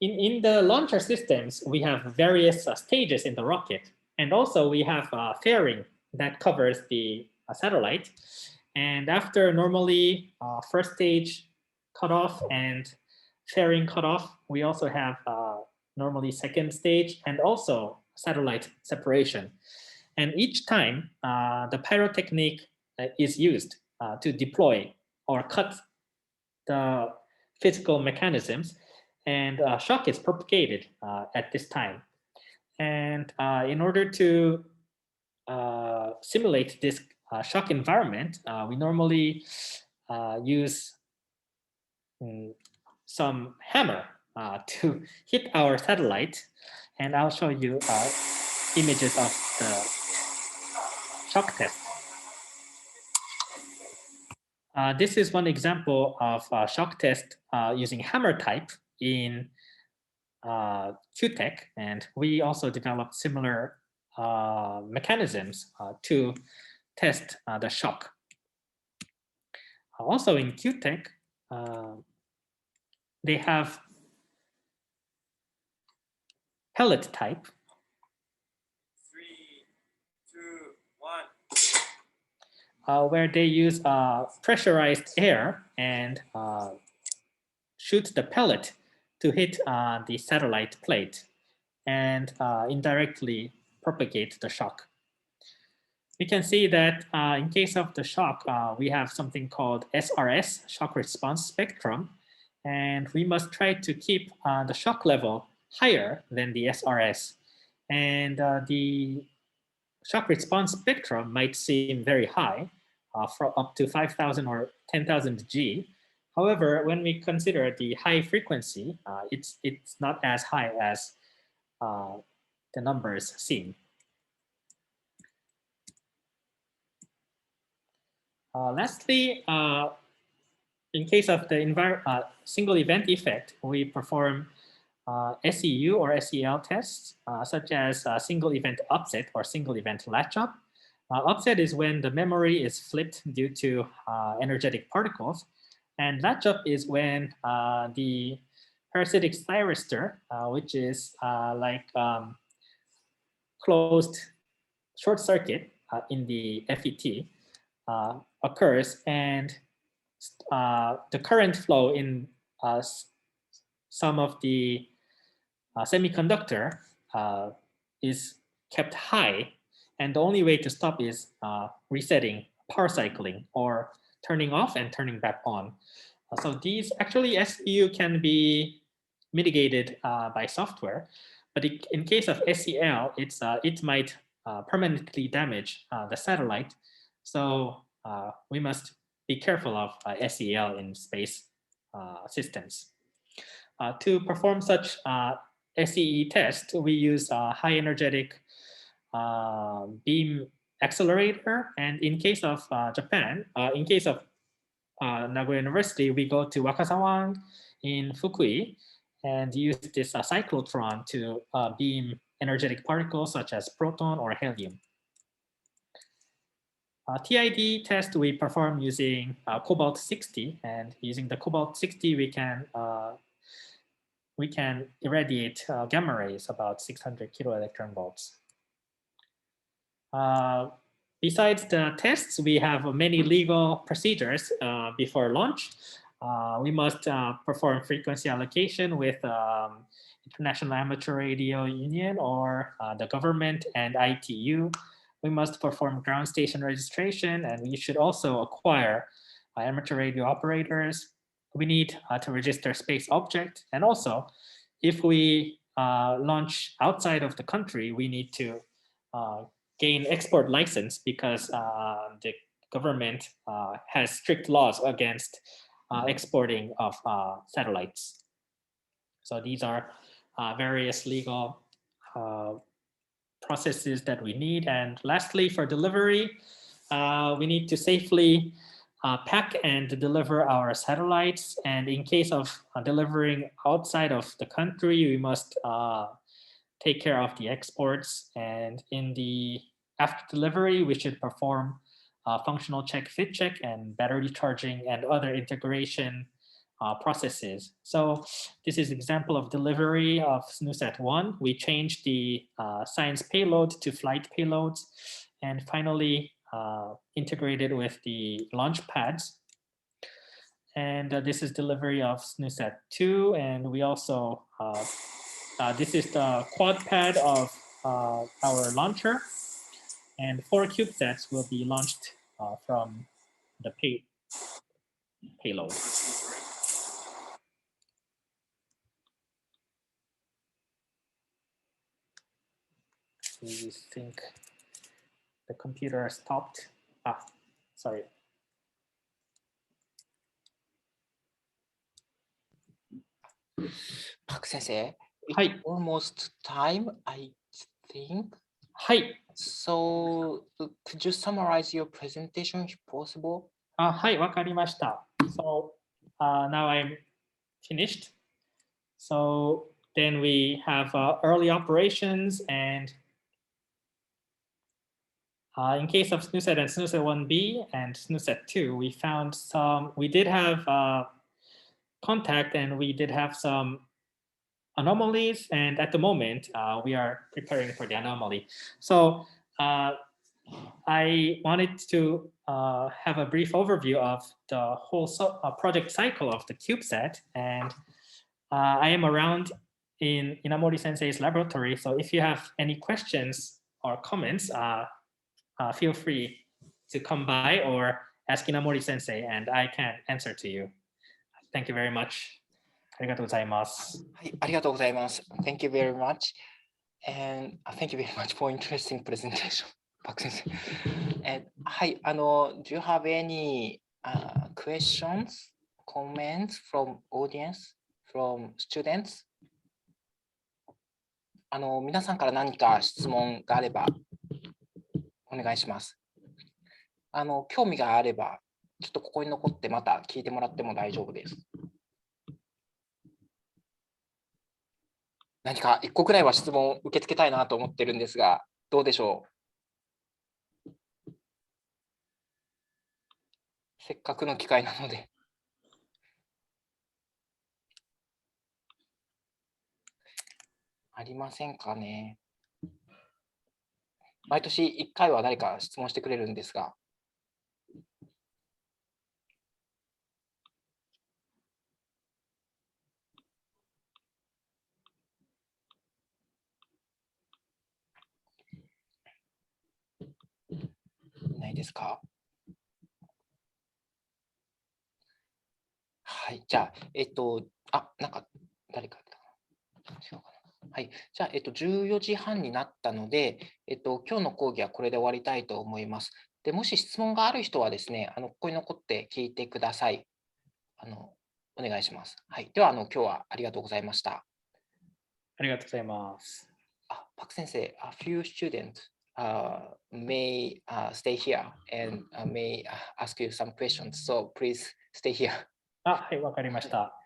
[SPEAKER 2] in the launcher systems, we have various stages in the rocket. And also we have fairing that covers the satellite. And after normally first stage cutoff and fairing cutoff, we also have normally second stage and also satellite separation. And each time the pyrotechnique is used to deploy or cut the physical mechanisms, and shock is propagated at this time. And in order to simulate this shock environment, we normally use some hammer to hit our satellite. And I'll show you images of the shock test. This is one example of shock test using hammer type in QTech, and we also developed similar mechanisms to test the shock. Also in QTech, they have pellet type.
[SPEAKER 4] 3, 2, 1.
[SPEAKER 2] Where they use pressurized air and shoot the pellet to hit the satellite plate and indirectly propagate the shock. We can see that in case of the shock, we have something called SRS, shock response spectrum, and we must try to keep the shock level higher than the SRS. And the shock response spectrum might seem very high, for up to 5,000 or 10,000 G. However, when we consider the high frequency, it's not as high as the numbers seen. Lastly, in case of the single event effect, we perform SEU or SEL tests, such as single event upset or single event latch-up. Upset is when the memory is flipped due to energetic particles. And latch-up is when the parasitic thyristor, which is like closed short circuit in the FET, occurs, and the current flow in some of the semiconductor is kept high, and the only way to stop is resetting, power cycling, or turning off and turning back on. So these actually SEU can be mitigated by software, but in case of SEL, it might permanently damage the satellite. So we must be careful of SEL in space systems. To perform such SEE test, we use high energetic beam accelerator. And in case of Japan, in case of Nagoya University, we go to Wakasawan in Fukui and use this cyclotron to beam energetic particles such as proton or helium. TID test we perform using cobalt 60, and using the cobalt 60 we can irradiate gamma rays about 600 kiloelectron volts. Besides the tests, we have many legal procedures before launch. We must perform frequency allocation with International Amateur Radio Union or the government and ITU. We must perform ground station registration, and we should also acquire amateur radio operators. We need to register space object, and also if we launch outside of the country, we need to gain export license, because the government has strict laws against exporting of satellites. So these are various legal processes that we need. And lastly, for delivery, we need to safely pack and deliver our satellites. And in case of delivering outside of the country, we must take care of the exports, and after delivery, we should perform functional check, fit check, and battery charging and other integration processes. So this is an example of delivery of SNUSAT-1. We changed the science payload to flight payloads, and finally integrated with the launch pads. And this is delivery of SNUSAT-2, and we also, this is the quad pad of our launcher, and 4 CubeSats will be launched from the payload. We think the computer stopped. Sorry.
[SPEAKER 1] Park 先生、
[SPEAKER 2] はい。
[SPEAKER 1] It's almost time, I think.
[SPEAKER 2] はい。
[SPEAKER 1] So, could you summarize your presentation if possible?
[SPEAKER 2] はい、わかりました。So, now I'm finished. So, then we have early operations, and in case of SNUSAT and SNUSAT-1B and SNUSAT-2, we did have contact, and we did have some anomalies, and at the moment we are preparing for the anomaly. So I wanted to have a brief overview of the whole project cycle of the CubeSat, and I am around in Inamori Sensei's laboratory, so if you have any questions or comments, feel free to come by or ask Inamori Sensei, and I can answer to you. Thank you very much. ありがとうございます。
[SPEAKER 1] はい、ありがとうございます。Thank you very much. And thank you very much for interesting presentation. パク先生。はい、do you have any questions, comments from audience, from students? 皆さんから何か質問があればお願いします。興味があれば、ちょっとここに残ってまた聞いてもらっても大丈夫です。何か1個くらいは質問受け付けたいなと思ってるんですが、どうでしょう。せっかくの機会なので。ありませんかね。毎年1回は誰か質問してくれるんですが。ないですか？はい、じゃあ、なんか誰か違うかな。はい、じゃあ、14時半になったので、今日の講義はこれで終わりたいと思います。で、もし質問がある人はですね、ここに残って聞いてください。お願いします。はい、では、今日はありがとうございました。
[SPEAKER 2] ありがとうございます。
[SPEAKER 1] パク先生、a few students may stay here and may ask you some questions, so please stay here.
[SPEAKER 2] はい、わかりました。